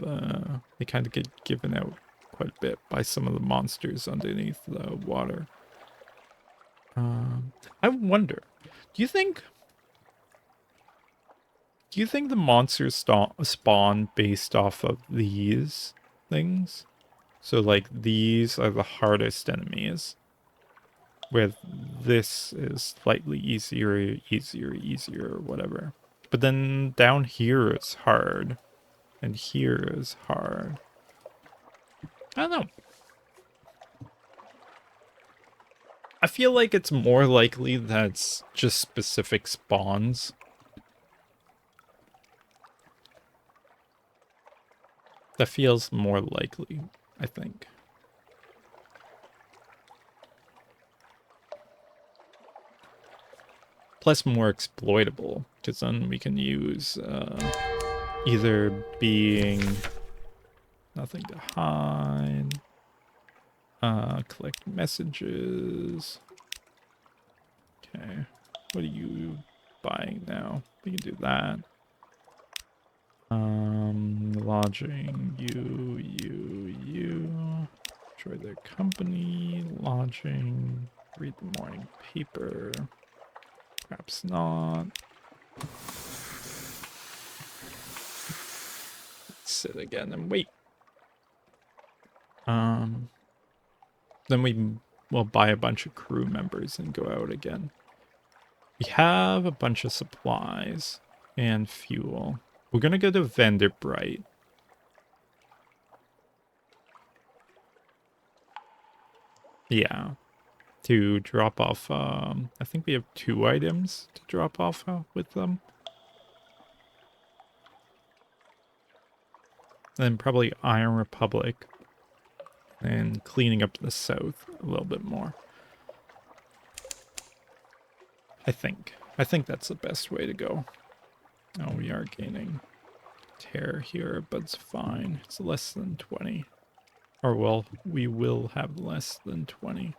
get given out quite a bit by some of the monsters underneath the water. I wonder, do you think the monsters spawn based off of these things? So like these are the hardest enemies, where this is slightly easier, or whatever. But then down here is hard, and here is hard. I don't know. I feel like it's more likely that it's just specific spawns. That feels more likely, I think. Plus more exploitable, because then we can use either being nothing to hide, collect messages. Okay, what are you buying now? We can do that. Lodging, you. Destroy their company, lodging, read the morning paper. Perhaps not. Sit again and wait. Then we will buy a bunch of crew members and go out again. We have a bunch of supplies. And fuel. We're gonna go to Vendor Bright. Yeah. To drop off, I think we have 2 items to drop off with them. Then probably Iron Republic. And cleaning up the south a little bit more. I think. I think that's the best way to go. Oh, we are gaining tear here, but it's fine. It's less than 20. Or, well, we will have less than 20.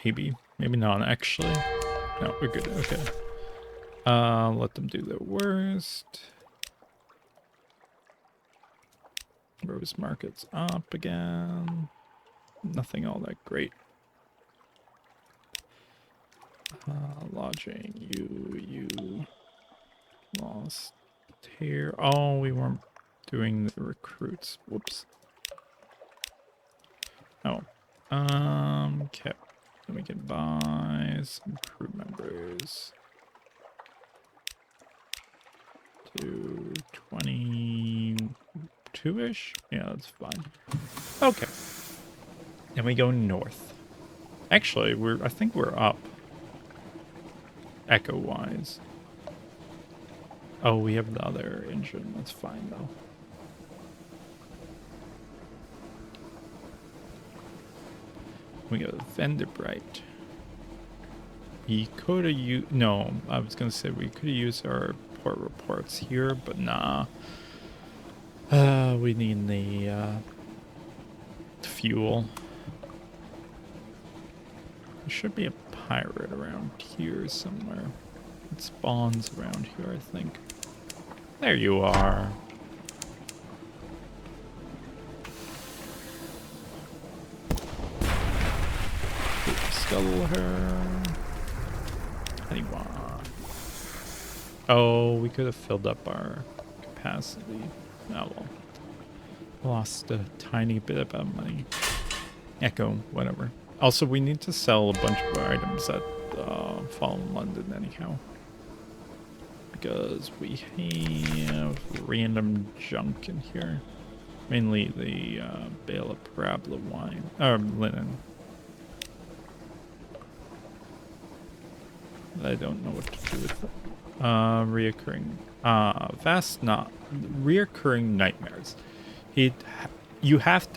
Maybe. Maybe not, actually. No, we're good. Okay. Let them do their worst. Rose Market's up again. Nothing all that great. Lodging, you lost here. Oh, we weren't doing the recruits. Whoops. Oh. Okay. Then we can buy some crew members. To 22-ish? Yeah, that's fine. Okay. Then we go north. Actually, I think we're up. Echo-wise. Oh, we have the other engine. That's fine, though. We go to Vanderbright. We could have used... No, I was going to say we could have used our port reports here, but nah. We need the fuel. There should be a pirate around here somewhere. It spawns around here, I think. There you are. Scuttle her. Anyone? Oh, we could have filled up our capacity. Oh well. Lost a tiny bit of money. Echo, whatever. Also, we need to sell a bunch of our items at Fallen London anyhow. Because we have random junk in here. Mainly the bale of Parabla wine. Or linen. I don't know what to do with it. Reoccurring. Reoccurring nightmares. You have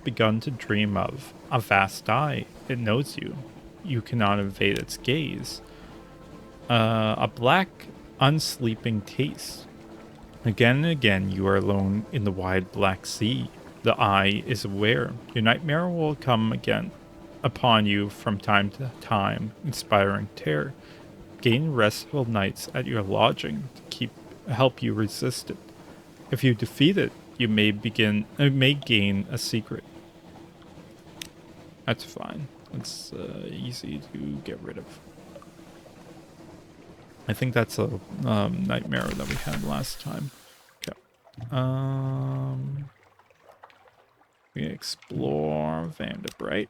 begun to dream of a vast eye. It knows you. You cannot evade its gaze. A black, unsleeping taste. Again and again, you are alone in the wide black sea. The eye is aware. Your nightmare will come again upon you from time to time, inspiring terror. Gain restful nights at your lodging to help you resist it. If you defeat it, you may gain a secret. That's fine. It's easy to get rid of. I think that's a nightmare that we had last time. Okay. We explore Vanderbright.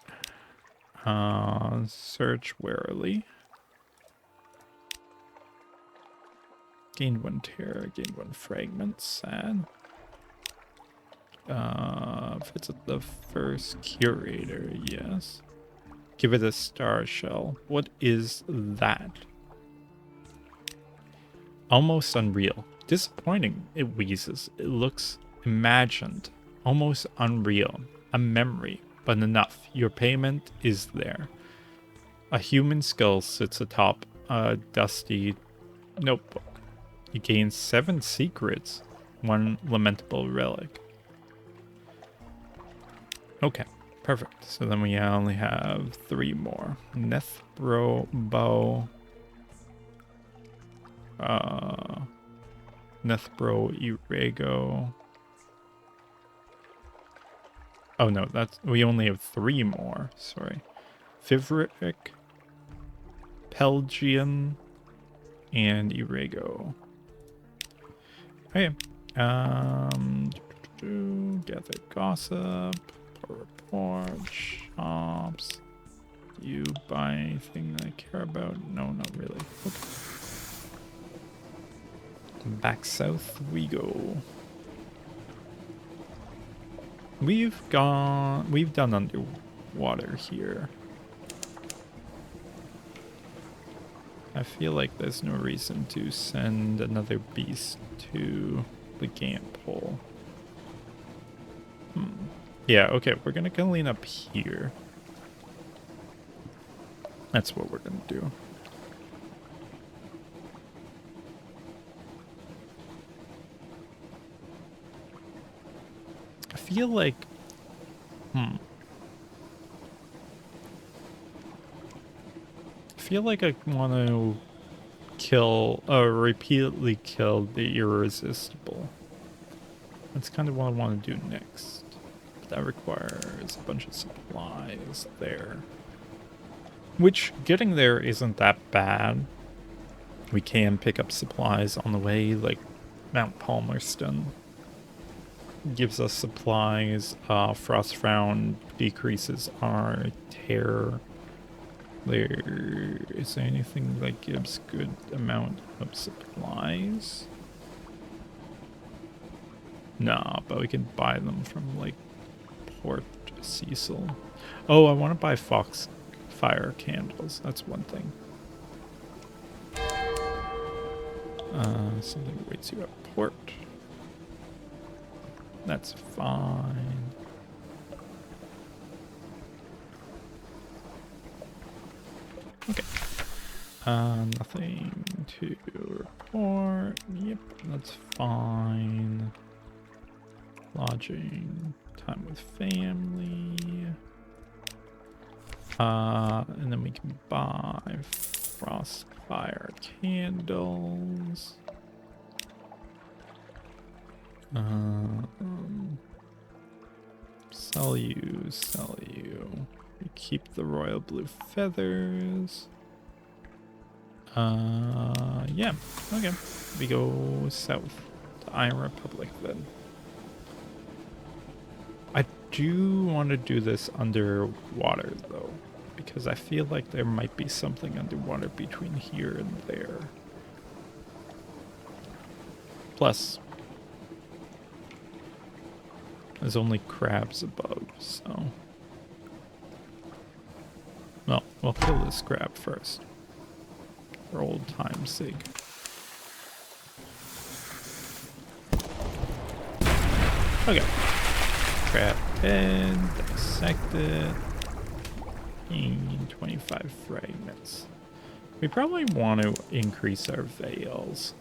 Search warily. Gained 1 terror, gained 1 fragment. Sad. Visit the first curator, yes. Give it a star shell. What is that? Almost unreal. Disappointing, it wheezes. It looks imagined. Almost unreal. A memory, but enough. Your payment is there. A human skull sits atop a dusty notebook. You gain 7 secrets, 1 lamentable relic. Okay, perfect. So then we only have 3 more. Nethbro bow. Nethbro Irego. Oh no, we only have 3 more. Sorry. Fivric, Pelgian, and Irego. Okay. Gather gossip, report, shops. You buy anything I care about? No, not really. Okay. Back south we go. We've done underwater here. I feel like there's no reason to send another beast to the Gamp hole. Yeah, okay, we're gonna clean up here. That's what we're gonna do. I feel like... I feel like I want to repeatedly kill the irresistible. That's kind of what I want to do next. But that requires a bunch of supplies there. Which, getting there isn't that bad. We can pick up supplies on the way, like Mount Palmerston gives us supplies. Frost Frown decreases our terror. Is there anything that gives good amount of supplies? Nah, but we can buy them from like Port Cecil. Oh, I want to buy Foxfire candles. That's one thing. Something waits you at port. That's fine. Okay. Nothing to report. Yep, that's fine. Lodging, time with family. And then we can buy Frostfire candles. Sell you. We keep the royal blue feathers. Yeah, okay. We go south to Iron Republic then. I do want to do this underwater though, because I feel like there might be something underwater between here and there. Plus, there's only crabs above, so... Well, we'll kill this crab first. For old time's sake. Okay. Crab head, dissected. 25 fragments. We probably want to increase our veils.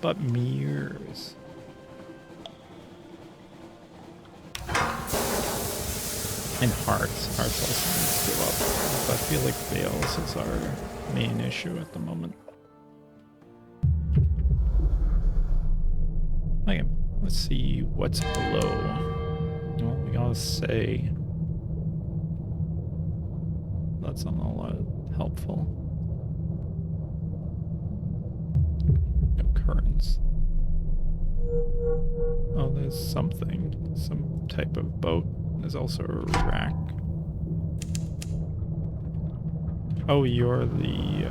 But mirrors... And hearts. Hearts also needs to go up. But I feel like veils is our main issue at the moment. Okay, let's see what's below. Well, we gotta say that's not a lot helpful. No currents. Oh, there's something. Some type of boat. There's also a rack. Oh, you're the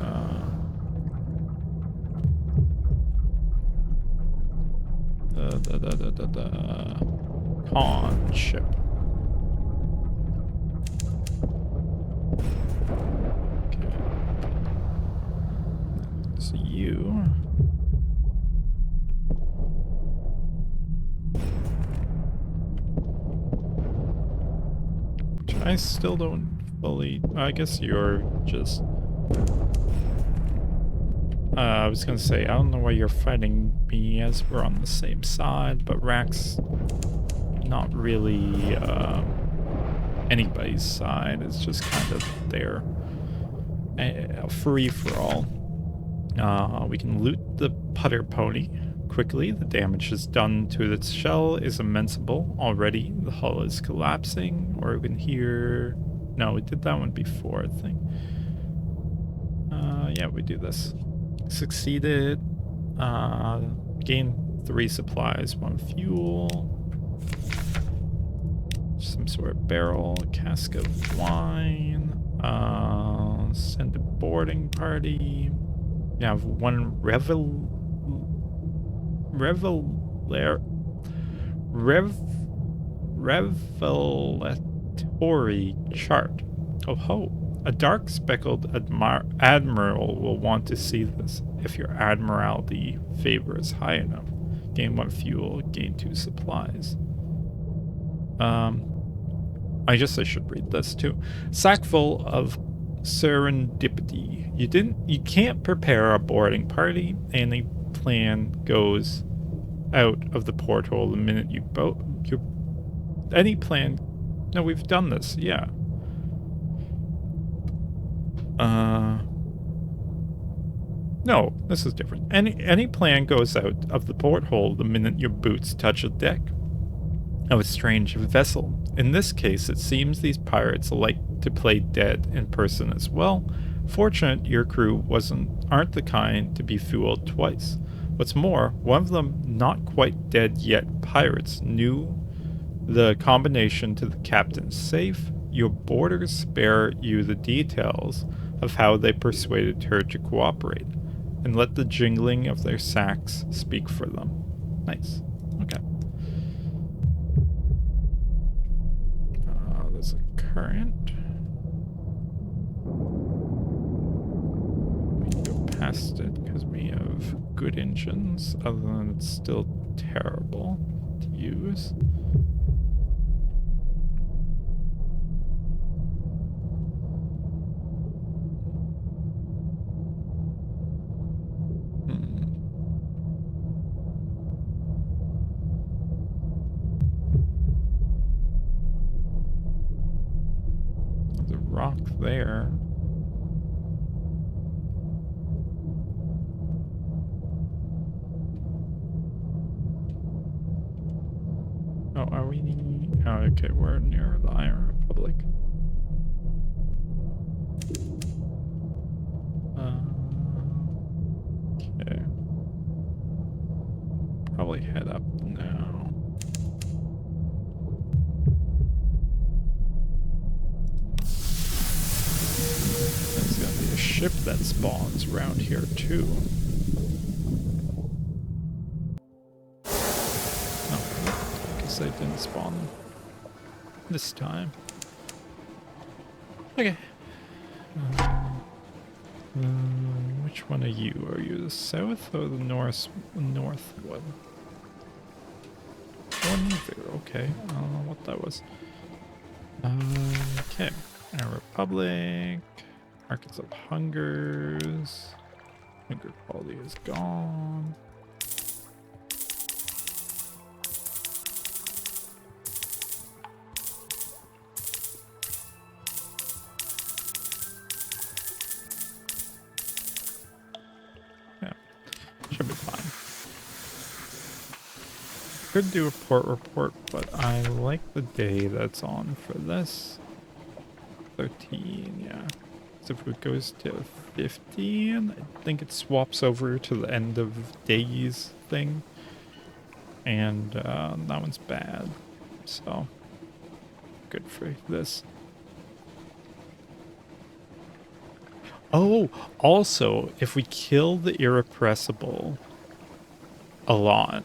pawn ship. Okay. So you... I still don't fully... I guess you're just... I was gonna say, I don't know why you're fighting me as we're on the same side, but Rack's not really anybody's side. It's just kind of there. Free for all. We can loot the putter pony quickly. The damage is done to its shell is immensible already. The hull is collapsing, or we can hear... No, we did that one before, I think. Yeah, we do this. Succeeded. Gain 3 supplies, 1 fuel. Some sword barrel, cask of wine. Send a boarding party. You have one revelatory chart. Oh ho! A dark speckled admiral will want to see this if your admiralty favor is high enough. Gain 1 fuel, gain 2 supplies. I guess I should read this too. Sack full of serendipity. You can't prepare a boarding party. Any plan goes out of the porthole the minute any plan. No, we've done this, yeah. No, this is different. Any plan goes out of the porthole the minute your boots touch a deck of a strange vessel. In this case, it seems these pirates like to play dead in person as well. Fortunate your crew aren't the kind to be fooled twice. What's more, one of them not quite dead yet pirates knew the combination to the captain's safe. Your boarders spare you the details of how they persuaded her to cooperate, and let the jingling of their sacks speak for them. Nice. Okay. There's a current. We can go past it because we have good engines, other than it's still terrible to use. Rock there. Oh, are we? Oh, okay, we're near the Iron Republic. Okay. Probably head up now. There's gonna be a ship that spawns around here too. Oh, I guess they didn't spawn this time. Okay. Which one are you? Are you the south or the north one? Okay, I don't know what that was. Okay. Our Republic. Markets of Hungers. Hunger quality is gone. Yeah, should be fine. Could do a port report, but I like the day that's on for this. 13, yeah. So if it goes to 15, I think it swaps over to the end of days thing. And that one's bad. So, good for this. Oh, also, if we kill the Irrepressible a lot,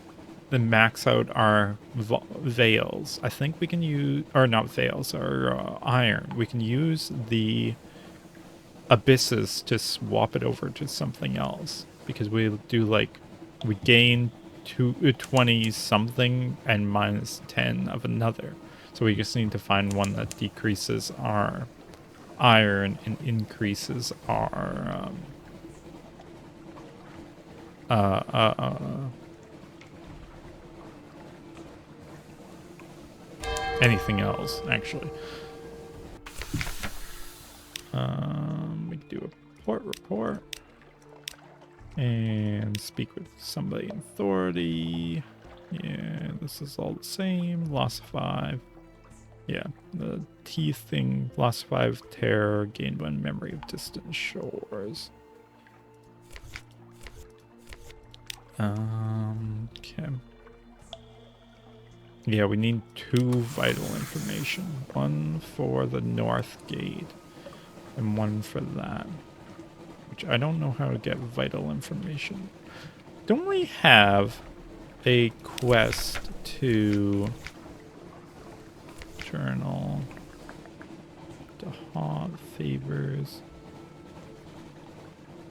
then max out our veils. I think we can use, or not veils, our iron. We can use the abysses to swap it over to something else, because we do like, we gain 20 something and minus 10 of another. So we just need to find one that decreases our iron and increases our anything else, actually. We can do a port report and speak with somebody in authority. Yeah, this is all the same. Loss 5. Yeah, the teeth thing. Loss 5 terror. Gained 1 memory of distant shores. Okay. Yeah, we need 2 vital information. One for the north gate and one for that. Which I don't know how to get vital information. Don't we have a quest to journal, to haunt favors?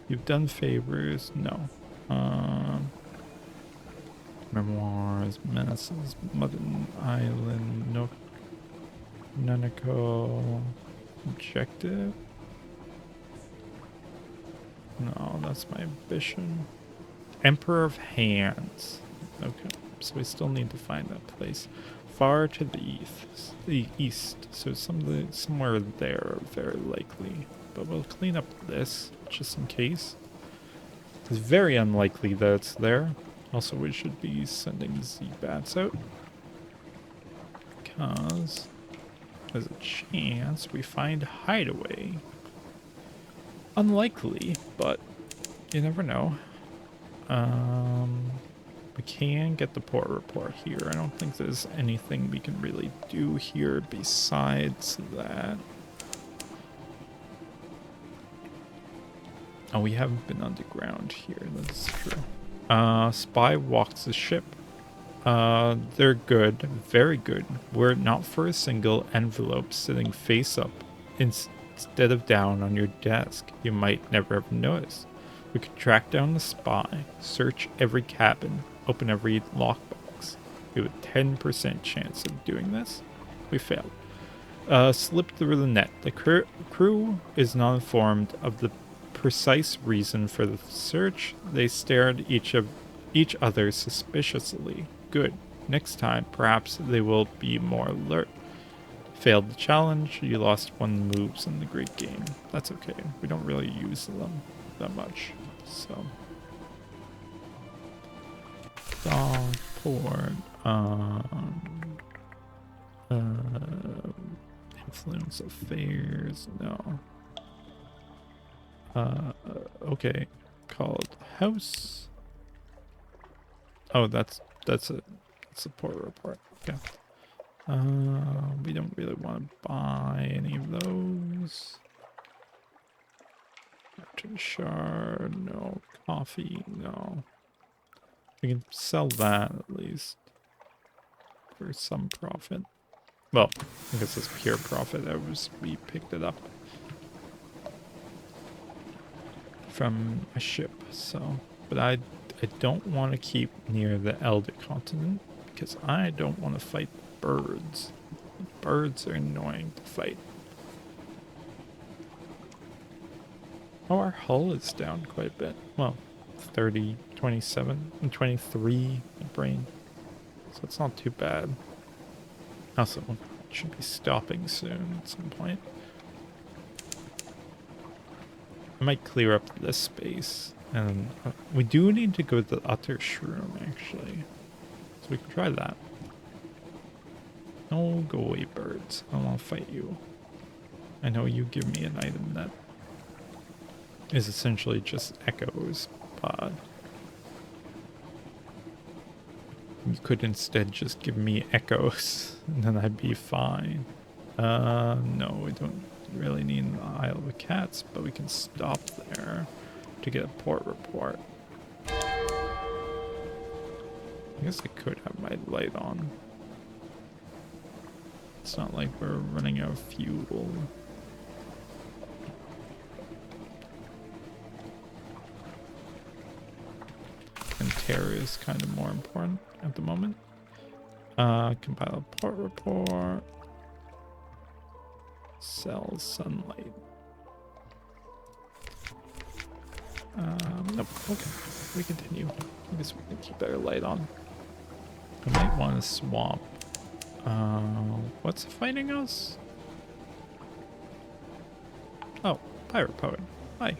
You've done favors? No. Memoirs, menaces, Mudden Island, Nook, Nuniko, objective? No, that's my ambition. Emperor of Hands. Okay, so we still need to find that place. Far to the east. So somewhere there, very likely. But we'll clean up this, just in case. It's very unlikely that it's there. Also, we should be sending Z-Bats out. Because there's a chance we find Hideaway. Unlikely, but you never know. We can get the port report here. I don't think there's anything we can really do here besides that. Oh, we haven't been underground here. That's true. Spy walks the ship. They're good. Very good. Were it not for a single envelope sitting face up instead of down on your desk, you might never have noticed. We could track down the spy, search every cabin, open every lockbox. We have a 10% chance of doing this. We failed. Slipped through the net. The crew is not informed of the precise reason for the search. They stared each other suspiciously. Good. Next time, perhaps they will be more alert. Failed the challenge. You lost 1 moves in the Greek game. That's okay. We don't really use them that much. So. Dog, port, influence affairs, no. Okay, called house. Oh, that's a support report. Okay. We don't really want to buy any of those. Captain Shard, no. Coffee, no. We can sell that at least for some profit. Well, I guess it's pure profit. We picked it up from a ship, so. But I don't want to keep near the Elder Continent because I don't want to fight birds. Birds are annoying to fight. Oh, our hull is down quite a bit. Well, 30, 27, and 23 brain. So it's not too bad. Also, it should be stopping soon at some point. I might clear up this space. And we do need to go to the Utter Shroom, actually. So we can try that. No, go away, birds. I don't want to fight you. I know you give me an item that is essentially just echoes, but you could instead just give me echoes, and then I'd be fine. No, we don't really need the Isle of the Cats, but we can stop there to get a port report. I guess I could have my light on. It's not like we're running out of fuel. And terror is kind of more important at the moment. Compile a port report. Sell sunlight. Nope. Okay. We continue. I guess we can keep our light on. I might want to swamp. What's fighting us? Oh, pirate poet. Hi.